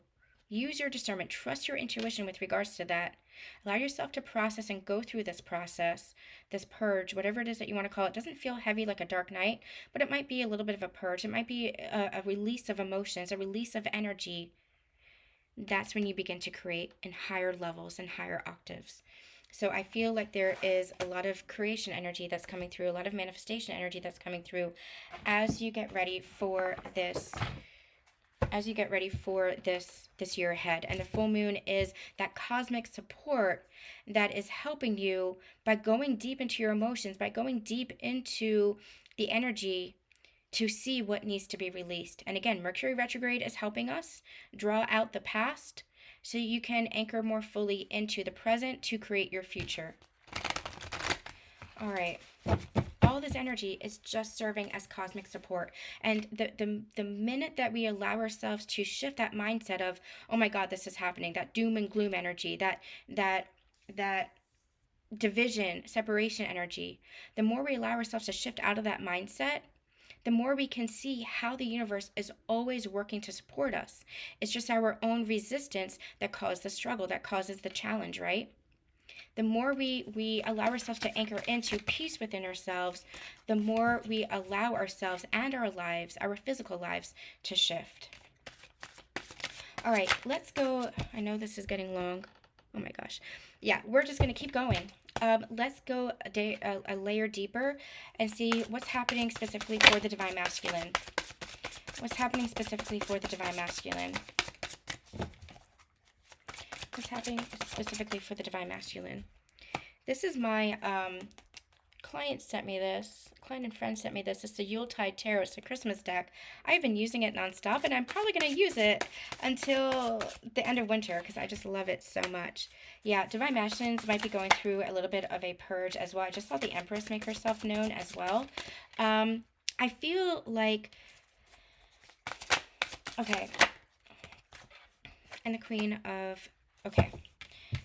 Use your discernment. Trust your intuition with regards to that. Allow yourself to process and go through this process, this purge, whatever it is that you want to call it. It doesn't feel heavy like a dark night, but it might be a little bit of a purge. It might be a release of emotions, a release of energy. That's when you begin to create in higher levels and higher octaves. So I feel like there is a lot of creation energy that's coming through, a lot of manifestation energy that's coming through as you get ready for this this year ahead. And the full moon is that cosmic support that is helping you by going deep into your emotions, by going deep into the energy to see what needs to be released. And again, Mercury retrograde is helping us draw out the past so you can anchor more fully into the present to create your future. All right. All this energy is just serving as cosmic support. And the minute that we allow ourselves to shift that mindset of, oh my God, this is happening, that doom and gloom energy, that division, separation energy, the more we allow ourselves to shift out of that mindset, the more we can see how the universe is always working to support us. It's just our own resistance that causes the struggle, that causes the challenge, right? The more we allow ourselves to anchor into peace within ourselves, the more we allow ourselves and our lives, our physical lives, to shift. All right, let's go. I know this is getting long. Oh my gosh. Yeah, we're just going to keep going. Let's go a layer deeper and see what's happening specifically for the Divine Masculine. What's happening specifically for the Divine Masculine? What's happening specifically for the Divine Masculine? This is my client sent me this. Client and friend sent me this. It's the Yuletide Tarot. It's a Christmas deck. I've been using it nonstop, and I'm probably going to use it until the end of winter because I just love it so much. Yeah, Divine Masculines might be going through a little bit of a purge as well. I just saw the Empress make herself known as well. I feel like... Okay. And the Queen of... Okay.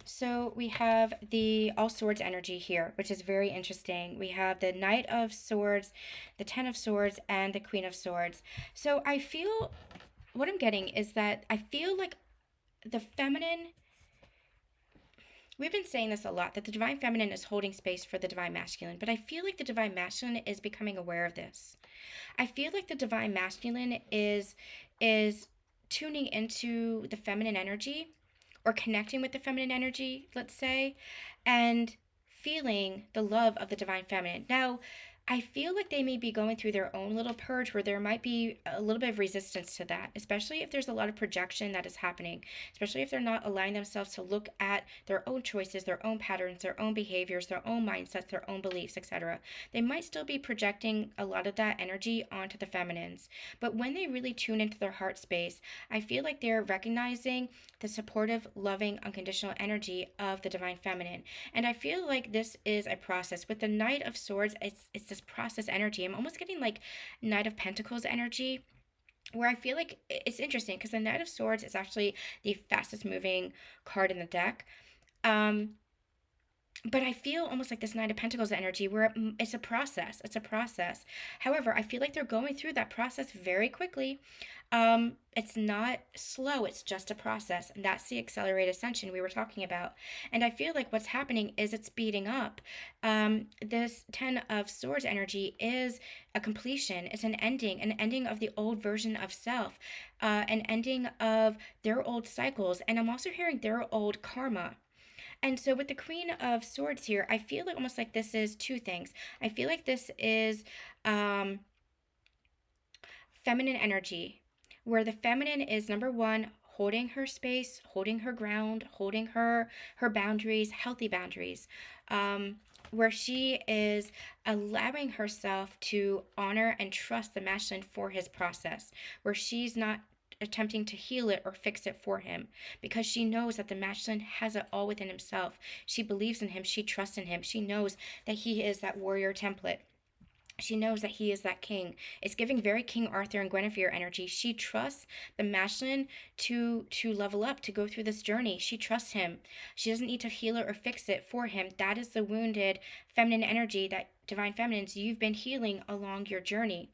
So we have the All Swords energy here, which is very interesting. We have the Knight of Swords, the Ten of Swords, and the Queen of Swords. So I feel, what I'm getting is that I feel like the feminine, we've been saying this a lot, that the Divine Feminine is holding space for the Divine Masculine, but I feel like the Divine Masculine is becoming aware of this. I feel like the Divine Masculine is tuning into the feminine energy, or connecting with the feminine energy, let's say, and feeling the love of the Divine Feminine. Now, I feel like they may be going through their own little purge where there might be a little bit of resistance to that, especially if there's a lot of projection that is happening, especially if they're not allowing themselves to look at their own choices, their own patterns, their own behaviors, their own mindsets, their own beliefs, etc. They might still be projecting a lot of that energy onto the feminines. But when they really tune into their heart space, I feel like they're recognizing the supportive, loving, unconditional energy of the divine feminine. And I feel like this is a process. With the Knight of Swords, it's this process energy. I'm almost getting like Knight of Pentacles energy, where I feel like it's interesting because the Knight of Swords is actually the fastest moving card in the deck. Um, but I feel almost like this Knight of Pentacles energy where it's a process. It's a process. However, I feel like they're going through that process very quickly. It's not slow, it's just a process. And that's the accelerated ascension we were talking about. And I feel like what's happening is it's speeding up. This Ten of Swords energy is a completion, it's an ending of the old version of self, an ending of their old cycles. And I'm also hearing their old karma. And so with the Queen of Swords here, I feel like almost like this is two things. I feel like this is feminine energy, where the feminine is number one, holding her space, holding her ground, holding her boundaries, healthy boundaries, where she is allowing herself to honor and trust the masculine for his process, where she's not attempting to heal it or fix it for him, because she knows that the masculine has it all within himself. She believes in him, she trusts in him, she knows that he is that warrior template. She knows that he is that king. It's giving very King Arthur and Guinevere energy. She trusts the masculine to level up, to go through this journey. She trusts him. She doesn't need to heal it or fix it for him. That is the wounded feminine energy that divine feminines you've been healing along your journey.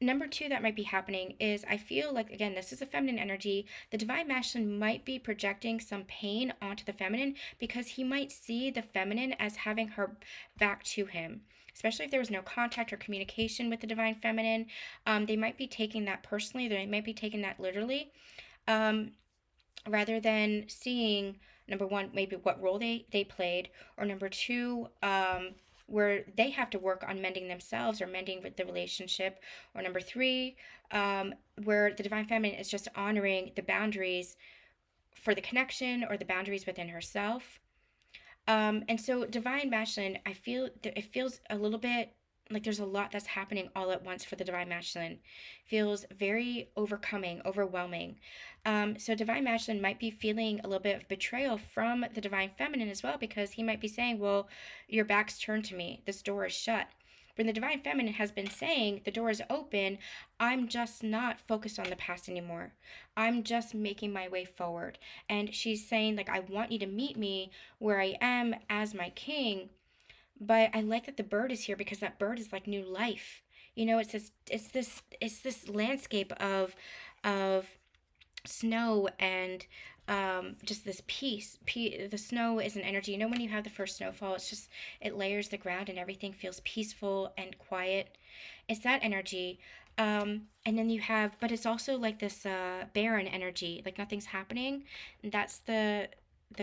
Number two that might be happening is I feel like, again, this is a feminine energy. The divine masculine might be projecting some pain onto the feminine because he might see the feminine as having her back to him, especially if there was no contact or communication with the divine feminine. They might be taking that personally. They might be taking that literally, rather than seeing, number one, maybe what role they played, or number two, where they have to work on mending themselves or mending with the relationship, or number three, where the divine feminine is just honoring the boundaries for the connection or the boundaries within herself. And so divine masculine, I feel that it feels a little bit like there's a lot that's happening all at once for the divine masculine. Feels very overcoming, overwhelming. So divine masculine might be feeling a little bit of betrayal from the divine feminine as well, because he might be saying, well, your back's turned to me, this door is shut. When the divine feminine has been saying, the door is open, I'm just not focused on the past anymore. I'm just making my way forward. And she's saying, like, I want you to meet me where I am as my king. But I like that the bird is here, because that bird is like new life. You know, it's this landscape of snow and just this peace. The snow is an energy. You know, when you have the first snowfall, it's just, it layers the ground and everything feels peaceful and quiet. It's that energy. And then you have, but it's also like this barren energy, like nothing's happening. And that's the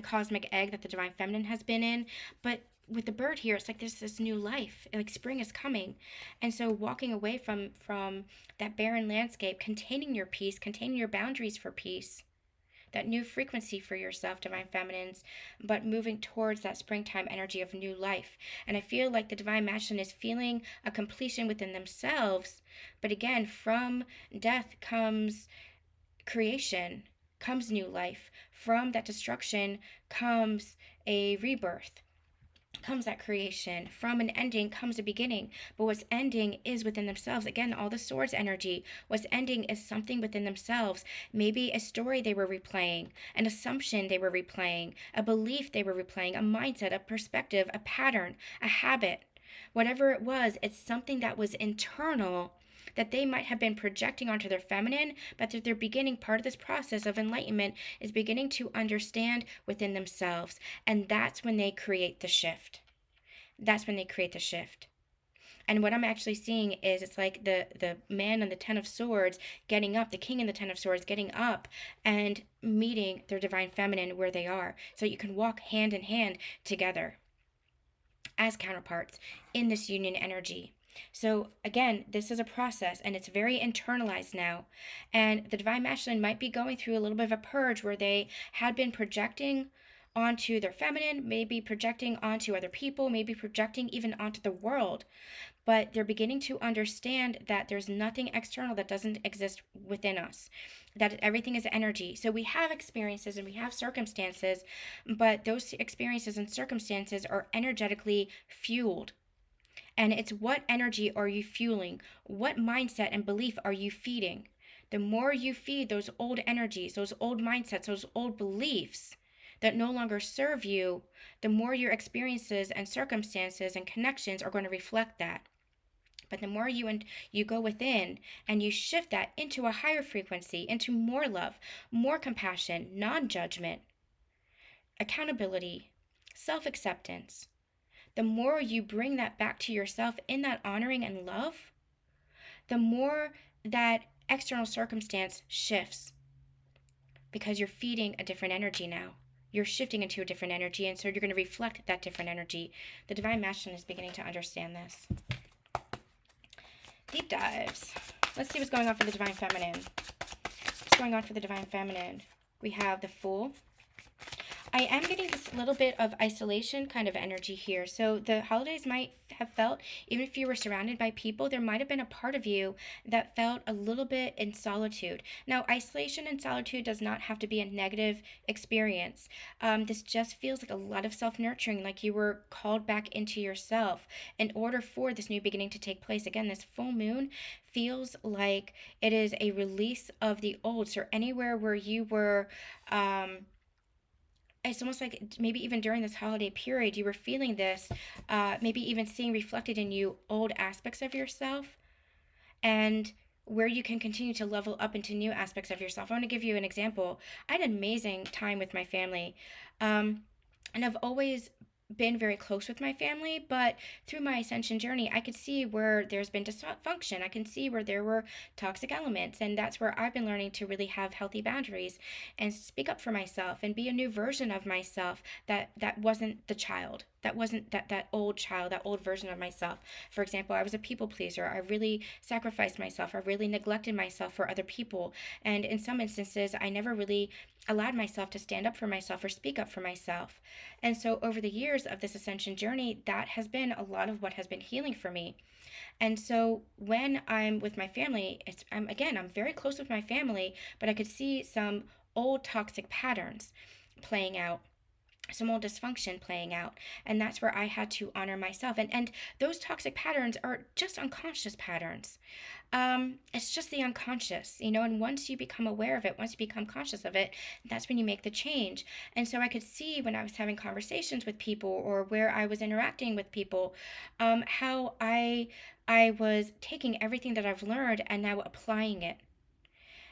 cosmic egg that the divine feminine has been in. But with the bird here, it's like there's this new life, like spring is coming. And so walking away from that barren landscape, containing your peace, containing your boundaries for peace, that new frequency for yourself, divine feminines, but moving towards that springtime energy of new life. And I feel like the divine masculine is feeling a completion within themselves. But again, from death comes creation, comes new life. From that destruction comes a rebirth, comes that creation. From an ending comes a beginning. But what's ending is within themselves. Again, all the swords energy. What's ending is something within themselves. Maybe a story they were replaying, an assumption they were replaying, a belief they were replaying, a mindset, a perspective, a pattern, a habit. Whatever it was, it's something that was internal that they might have been projecting onto their feminine, but that they're beginning, part of this process of enlightenment is beginning to understand within themselves. And that's when they create the shift. That's when they create the shift. And what I'm actually seeing is it's like the man and the Ten of Swords getting up, the king and the Ten of Swords getting up and meeting their divine feminine where they are. So you can walk hand in hand together as counterparts in this union energy. So again, this is a process and it's very internalized now. And the divine masculine might be going through a little bit of a purge where they had been projecting onto their feminine, maybe projecting onto other people, maybe projecting even onto the world. But they're beginning to understand that there's nothing external that doesn't exist within us, that everything is energy. So we have experiences and we have circumstances, but those experiences and circumstances are energetically fueled. And it's what energy are you fueling? What mindset and belief are you feeding? The more you feed those old energies, those old mindsets, those old beliefs that no longer serve you, the more your experiences and circumstances and connections are going to reflect that. But the more you go within and you shift that into a higher frequency, into more love, more compassion, non-judgment, accountability, self-acceptance, the more you bring that back to yourself in that honoring and love, the more that external circumstance shifts, because you're feeding a different energy now. You're shifting into a different energy, and so you're going to reflect that different energy. The divine masculine is beginning to understand this. Deep dives. Let's see what's going on for the divine feminine. What's going on for the divine feminine? We have the Fool. I am getting this little bit of isolation kind of energy here. So the holidays might have felt, even if you were surrounded by people, there might have been a part of you that felt a little bit in solitude. Now, isolation and solitude does not have to be a negative experience. This just feels like a lot of self-nurturing, like you were called back into yourself in order for this new beginning to take place. Again, this full moon feels like it is a release of the old. So anywhere where you were... it's almost like maybe even during this holiday period, you were feeling this, maybe even seeing reflected in you old aspects of yourself, and where you can continue to level up into new aspects of yourself. I want to give you an example. I had an amazing time with my family, and I've always been very close with my family, but through my ascension journey, I could see where there's been dysfunction. I can see where there were toxic elements, and that's where I've been learning to really have healthy boundaries and speak up for myself and be a new version of myself that wasn't the child. That wasn't that old child, that old version of myself. For example, I was a people pleaser. I really sacrificed myself. I really neglected myself for other people. And in some instances, I never really allowed myself to stand up for myself or speak up for myself. And so over the years of this ascension journey, that has been a lot of what has been healing for me. And so when I'm with my family, I'm very close with my family, but I could see some old toxic patterns playing out, some old dysfunction playing out, and that's where I had to honor myself. And those toxic patterns are just unconscious patterns. It's just the unconscious, and once you become aware of it, once you become conscious of it, that's when you make the change. And so I could see when I was having conversations with people or where I was interacting with people, how I was taking everything that I've learned and now applying it.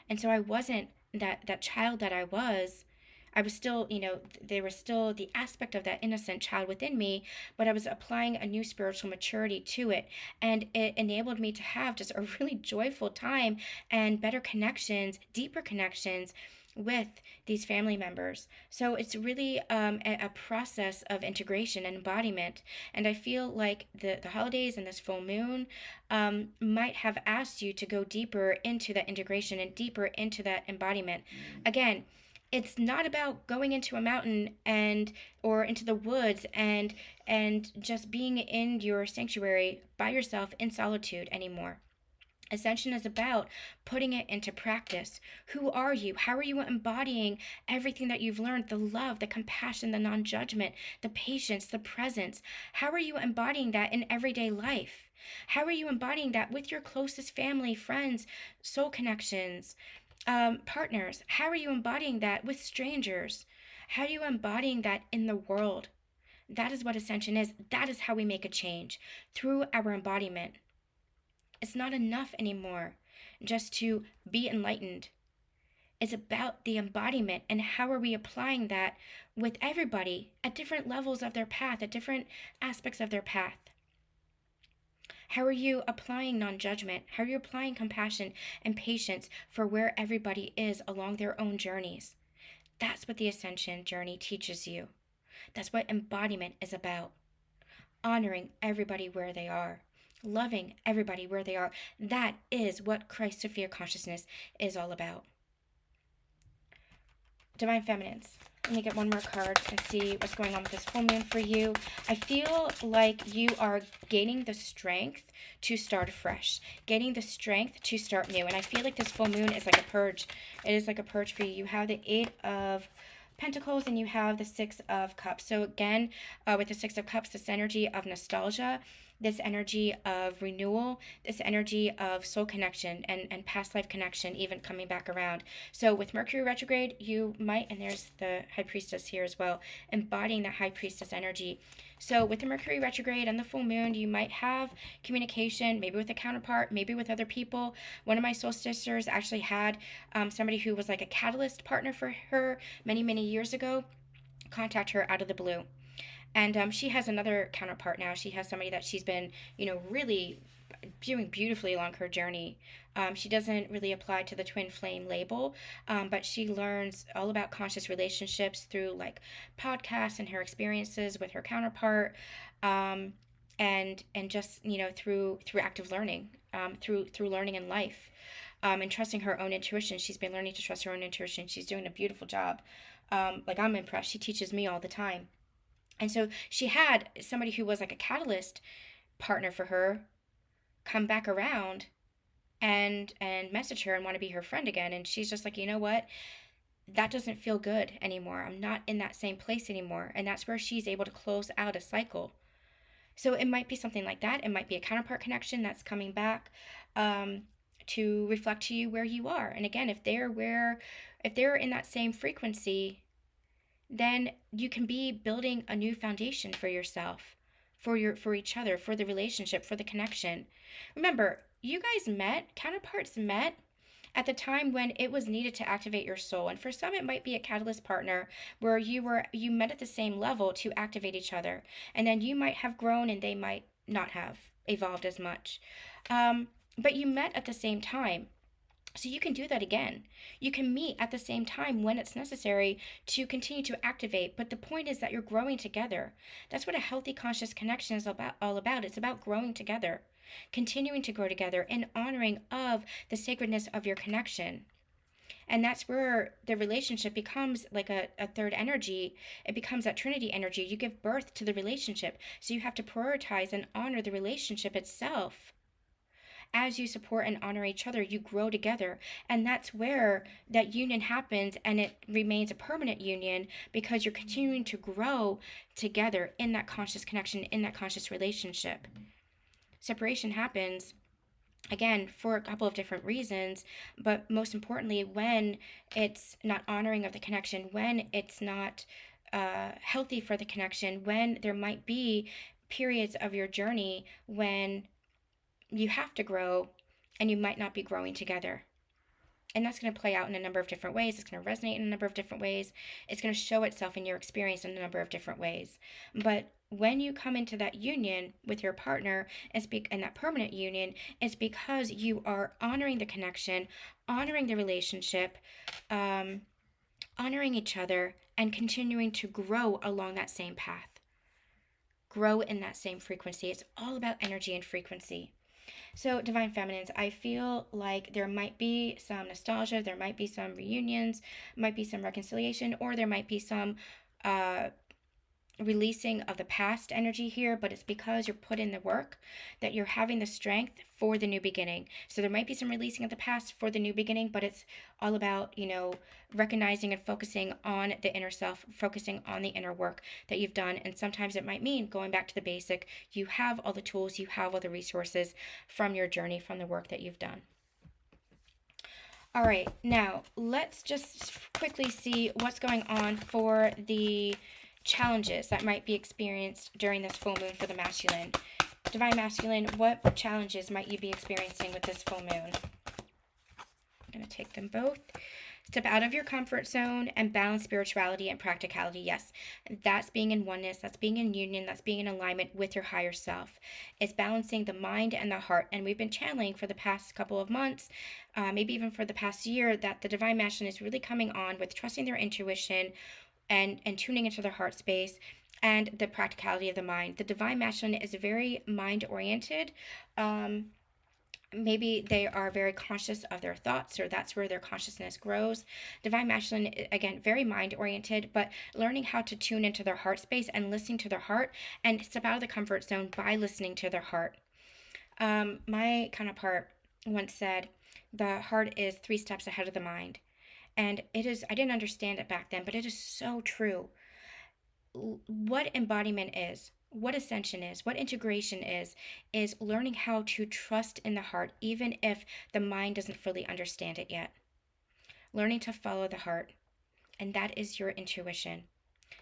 And so I wasn't that child that I was still, there was still the aspect of that innocent child within me, but I was applying a new spiritual maturity to it. And it enabled me to have just a really joyful time and better connections, deeper connections with these family members. So it's really a process of integration and embodiment. And I feel like the holidays and this full moon might have asked you to go deeper into that integration and deeper into that embodiment. Again, it's not about going into a mountain or into the woods and just being in your sanctuary by yourself in solitude anymore. Ascension is about putting it into practice. Who are you? How are you embodying everything that you've learned? The love, the compassion, the non-judgment, the patience, the presence. How are you embodying that in everyday life? How are you embodying that with your closest family, friends, soul connections, partners? How are you embodying that with strangers? How are you embodying that in the world? That is what ascension is. That is how we make a change, through our embodiment. It's not enough anymore just to be enlightened. It's about the embodiment and how are we applying that with everybody at different levels of their path, at different aspects of their path. How are you applying non-judgment? How are you applying compassion and patience for where everybody is along their own journeys? That's what the ascension journey teaches you. That's what embodiment is about. Honoring everybody where they are. loving everybody where they are. That is what Christ Sophia consciousness is all about. Divine Feminines. Let me get one more card and see what's going on with this full moon for you. I feel like you are gaining the strength to start afresh, gaining the strength to start new. And I feel like this full moon is like a purge. It is like a purge for you. You have the Eight of Pentacles and you have the Six of Cups. So again, with the Six of Cups, this energy of nostalgia, this energy of renewal, this energy of soul connection and past life connection, even coming back around. So with Mercury retrograde, you might, and there's the High Priestess here as well, embodying that High Priestess energy. So with the Mercury retrograde and the full moon, you might have communication, maybe with a counterpart, maybe with other people. One of my soul sisters actually had somebody who was like a catalyst partner for her many, many years ago contact her out of the blue. And she has another counterpart now. She has somebody that she's been, really doing beautifully along her journey. She doesn't really apply to the twin flame label, but she learns all about conscious relationships through like podcasts and her experiences with her counterpart, and just through active learning, through learning in life, and trusting her own intuition. She's been learning to trust her own intuition. She's doing a beautiful job. Like I'm impressed. She teaches me all the time. And so she had somebody who was like a catalyst partner for her come back around and message her and want to be her friend again. And she's just like, you know what? That doesn't feel good anymore. I'm not in that same place anymore. And that's where she's able to close out a cycle. So it might be something like that. It might be a counterpart connection that's coming back to reflect to you where you are. And again, if they're in that same frequency, then you can be building a new foundation for yourself, for each other, for the relationship, for the connection. Remember, you guys met, counterparts met at the time when it was needed to activate your soul. And for some, it might be a catalyst partner where you met at the same level to activate each other. And then you might have grown and they might not have evolved as much. But you met at the same time. So you can do that again. You can meet at the same time when it's necessary to continue to activate. But the point is that you're growing together. That's what a healthy conscious connection is all about. It's about growing together, continuing to grow together, and honoring of the sacredness of your connection. And that's where the relationship becomes like a third energy. It becomes that Trinity energy. You give birth to the relationship. So you have to prioritize and honor the relationship itself. As you support and honor each other, you grow together. And that's where that union happens, and it remains a permanent union because you're continuing to grow together in that conscious connection, in that conscious relationship. Separation happens, again, for a couple of different reasons, but most importantly, when it's not honoring of the connection, when it's not healthy for the connection, when there might be periods of your journey when you have to grow and you might not be growing together. And that's going to play out in a number of different ways. It's going to resonate in a number of different ways. It's going to show itself in your experience in a number of different ways. But when you come into that union with your partner and that permanent union, it's because you are honoring the connection, honoring the relationship, honoring each other, and continuing to grow along that same path. Grow in that same frequency. It's all about energy and frequency. So, Divine Feminines, I feel like there might be some nostalgia, there might be some reunions, might be some reconciliation, or there might be some releasing of the past energy here, but it's because you're put in the work that you're having the strength for the new beginning. So there might be some releasing of the past for the new beginning, but it's all about, recognizing and focusing on the inner self, focusing on the inner work that you've done. And sometimes it might mean going back to the basic. You have all the tools, you have all the resources from your journey, from the work that you've done. All right, now let's just quickly see what's going on for the challenges that might be experienced during this full moon for the masculine. Divine Masculine, what challenges might you be experiencing with this full moon? I'm going to take them both. Step out of your comfort zone and balance spirituality and practicality. Yes, that's being in oneness, that's being in union, that's being in alignment with your higher self. It's balancing the mind and the heart. And we've been channeling for the past couple of months, maybe even for the past year, that the Divine Masculine is really coming on with trusting their intuition and tuning into their heart space, and the practicality of the mind. The divine masculine is very mind oriented. Maybe they are very conscious of their thoughts, or that's where their consciousness grows. Divine masculine, again, very mind oriented, but learning how to tune into their heart space and listening to their heart and step out of the comfort zone by listening to their heart. My counterpart once said, the heart is 3 steps ahead of the mind. And it is, I didn't understand it back then, but it is so true. What embodiment is, what ascension is, what integration is learning how to trust in the heart, even if the mind doesn't fully understand it yet. Learning to follow the heart. And that is your intuition,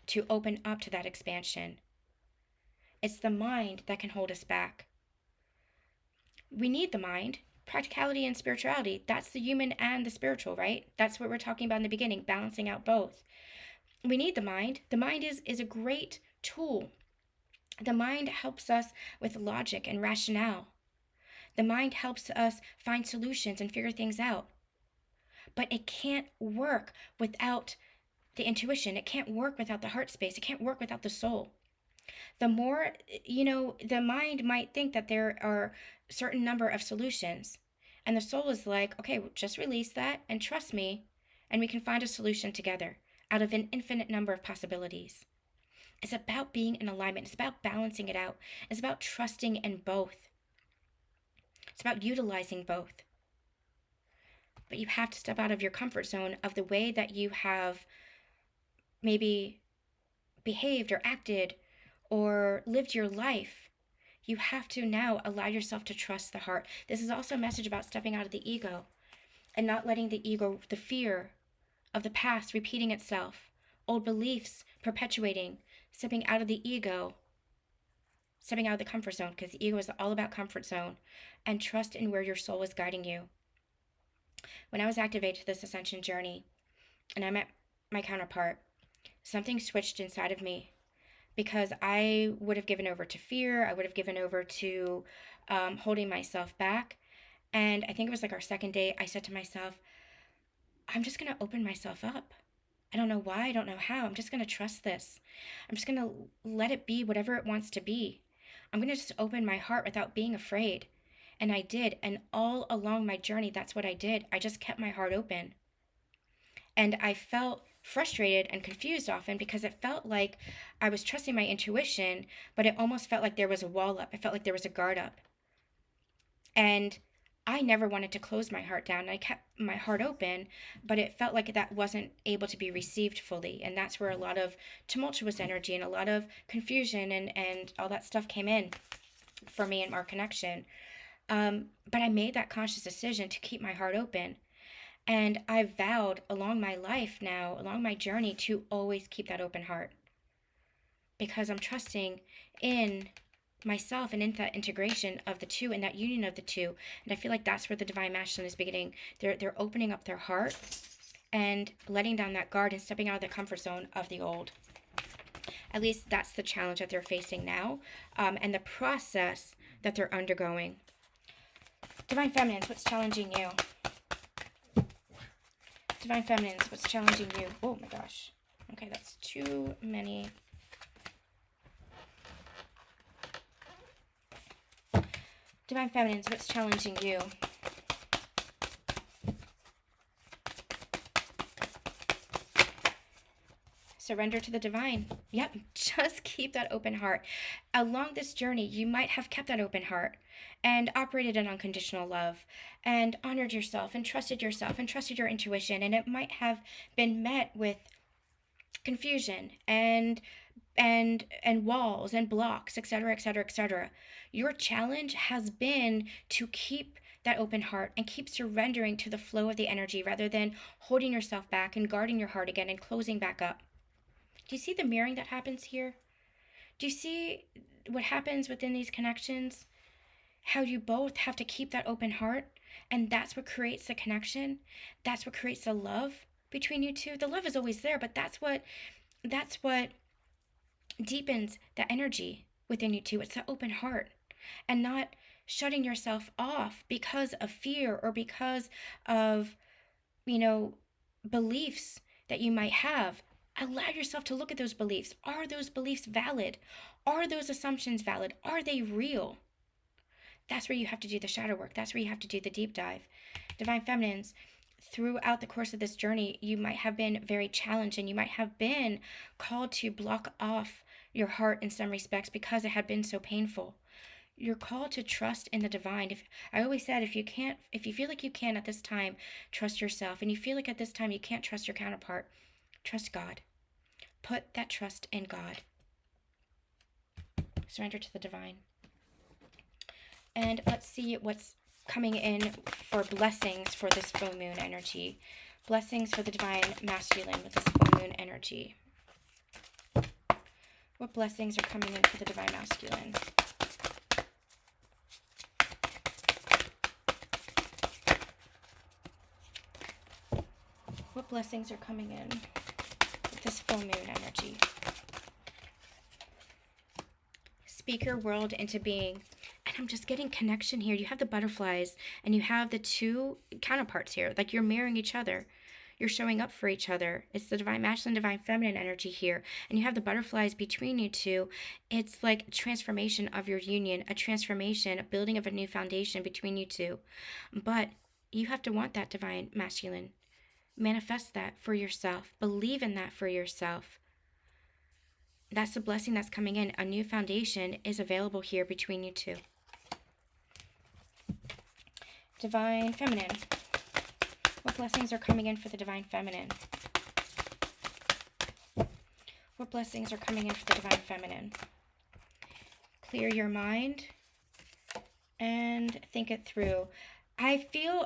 to open up to that expansion. It's the mind that can hold us back. We need the mind. Practicality and spirituality, that's the human and the spiritual, right? That's what we're talking about in the beginning, balancing out both. We need the mind. The mind is a great tool. The mind helps us with logic and rationale. The mind helps us find solutions and figure things out. But it can't work without the intuition. It can't work without the heart space. It can't work without the soul. The more, the mind might think that there are a certain number of solutions. And the soul is like, okay, just release that and trust me, and we can find a solution together out of an infinite number of possibilities. It's about being in alignment. It's about balancing it out. It's about trusting in both. It's about utilizing both. But you have to step out of your comfort zone of the way that you have maybe behaved or acted or lived your life. You have to now allow yourself to trust the heart. This is also a message about stepping out of the ego and not letting the ego, the fear of the past repeating itself, old beliefs perpetuating, stepping out of the ego, stepping out of the comfort zone, because the ego is all about comfort zone, and trust in where your soul is guiding you. When I was activated to this ascension journey and I met my counterpart, something switched inside of me, because I would have given over to fear. I would have given over to holding myself back. And I think it was like our second date, I said to myself, I'm just going to open myself up. I don't know why. I don't know how. I'm just going to trust this. I'm just going to let it be whatever it wants to be. I'm going to just open my heart without being afraid. And I did. And all along my journey, that's what I did. I just kept my heart open. And I felt frustrated and confused often because it felt like I was trusting my intuition, but it almost felt like there was a wall up. It felt like there was a guard up. And I never wanted to close my heart down. I kept my heart open, but it felt like that wasn't able to be received fully. And that's where a lot of tumultuous energy and a lot of confusion and all that stuff came in for me and our connection. But I made that conscious decision to keep my heart open. And I've vowed along my life now, along my journey, to always keep that open heart. Because I'm trusting in myself and in that integration of the two and that union of the two. And I feel like that's where the divine masculine is beginning. They're opening up their heart and letting down that guard and stepping out of the comfort zone of the old. At least that's the challenge that they're facing now, and the process that they're undergoing. Divine feminines, what's challenging you? Divine feminines, what's challenging you? Oh my gosh. Okay, that's too many. Divine feminines, what's challenging you? Surrender to the divine. Yep, just keep that open heart. Along this journey, you might have kept that open heart and operated in unconditional love and honored yourself and trusted your intuition, and it might have been met with confusion and walls and blocks, etc., etc., etc. Your challenge has been to keep that open heart and keep surrendering to the flow of the energy rather than holding yourself back and guarding your heart again and closing back up. Do you see the mirroring that happens here? Do you see what happens within these connections? How you both have to keep that open heart, and that's what creates the connection. That's what creates the love between you two. The love is always there, but that's what deepens the energy within you two. It's the open heart and not shutting yourself off because of fear or because of, beliefs that you might have. Allow yourself to look at those beliefs. Are those beliefs valid? Are those assumptions valid? Are they real? That's where you have to do the shadow work. That's where you have to do the deep dive. Divine Feminines, throughout the course of this journey, you might have been very challenged, and you might have been called to block off your heart in some respects because it had been so painful. You're called to trust in the divine. I always said, if you feel like you can at this time, trust yourself. And you feel like at this time you can't trust your counterpart, trust God. Put that trust in God. Surrender to the divine. And let's see what's coming in for blessings for this full moon energy. Blessings for the divine masculine with this full moon energy. What blessings are coming in for the divine masculine? What blessings are coming in with this full moon energy? Speak your world into being. And I'm just getting connection here. You have the butterflies and you have the two counterparts here. Like you're mirroring each other. You're showing up for each other. It's the divine masculine, divine feminine energy here. And you have the butterflies between you two. It's like a transformation of your union, a transformation, a building of a new foundation between you two. But you have to want that divine masculine. Manifest that for yourself. Believe in that for yourself. That's the blessing that's coming in. A new foundation is available here between you two. Divine feminine. What blessings are coming in for the divine feminine? What blessings are coming in for the divine feminine? Clear your mind and think it through. I feel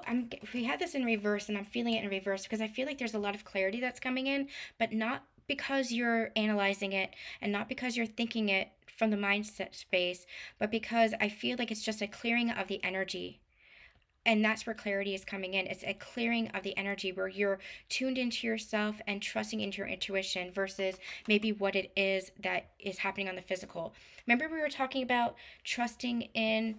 we had this in reverse, and I'm feeling it in reverse because I feel like there's a lot of clarity that's coming in, but not because you're analyzing it and not because you're thinking it from the mindset space, but because I feel like it's just a clearing of the energy. And that's where clarity is coming in. It's a clearing of the energy where you're tuned into yourself and trusting into your intuition versus maybe what it is that is happening on the physical. Remember we were talking about trusting in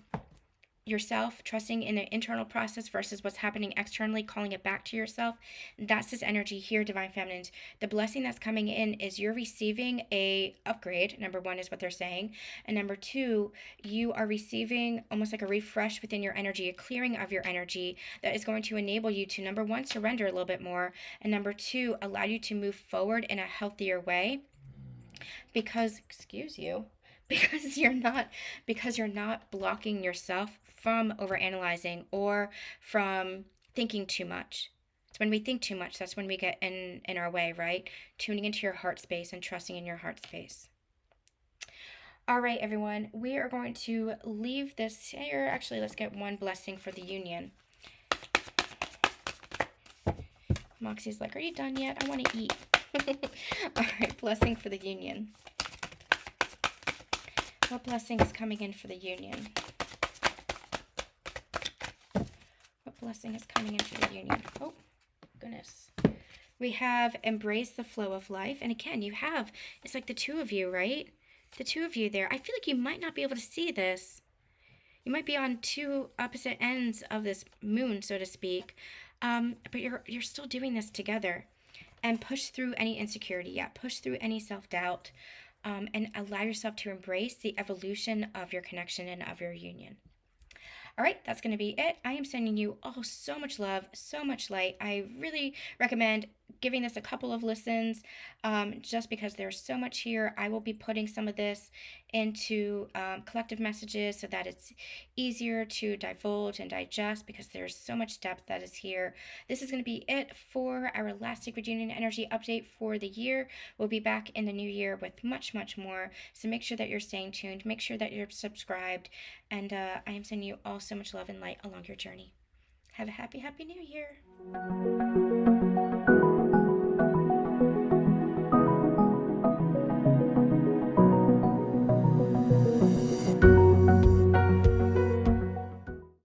yourself, trusting in the internal process versus what's happening externally, calling it back to yourself. That's this energy here, divine feminines. The blessing that's coming in is you're receiving a upgrade. Number one is what they're saying. And number two, you are receiving almost like a refresh within your energy, a clearing of your energy that is going to enable you to, number one, surrender a little bit more, and number two, allow you to move forward in a healthier way because you're not blocking yourself from overanalyzing or from thinking too much. It's when we think too much, that's when we get in our way, right? Tuning into your heart space and trusting in your heart space. All right, everyone, we are going to leave this here. Actually, let's get one blessing for the union. Moxie's like, are you done yet? I want to eat. All right, blessing for the union. What blessing is coming in for the union? What blessing is coming in for the union? Oh, goodness. We have embrace the flow of life. And again, it's like the two of you, right? The two of you there. I feel like you might not be able to see this. You might be on two opposite ends of this moon, so to speak. But you're still doing this together. And push through any insecurity. Yeah, push through any self-doubt. And allow yourself to embrace the evolution of your connection and of your union. All right, that's going to be it. I am sending you all so much love, so much light. I really recommend giving this a couple of listens just because there's so much here. I will be putting some of this into collective messages so that it's easier to divulge and digest because there's so much depth that is here. This is going to be it for our last Sacred Union Energy update for the year. We'll be back in the new year with much, much more. So make sure that you're staying tuned. Make sure that you're subscribed. And I am sending you all so much love and light along your journey. Have a happy, happy new year.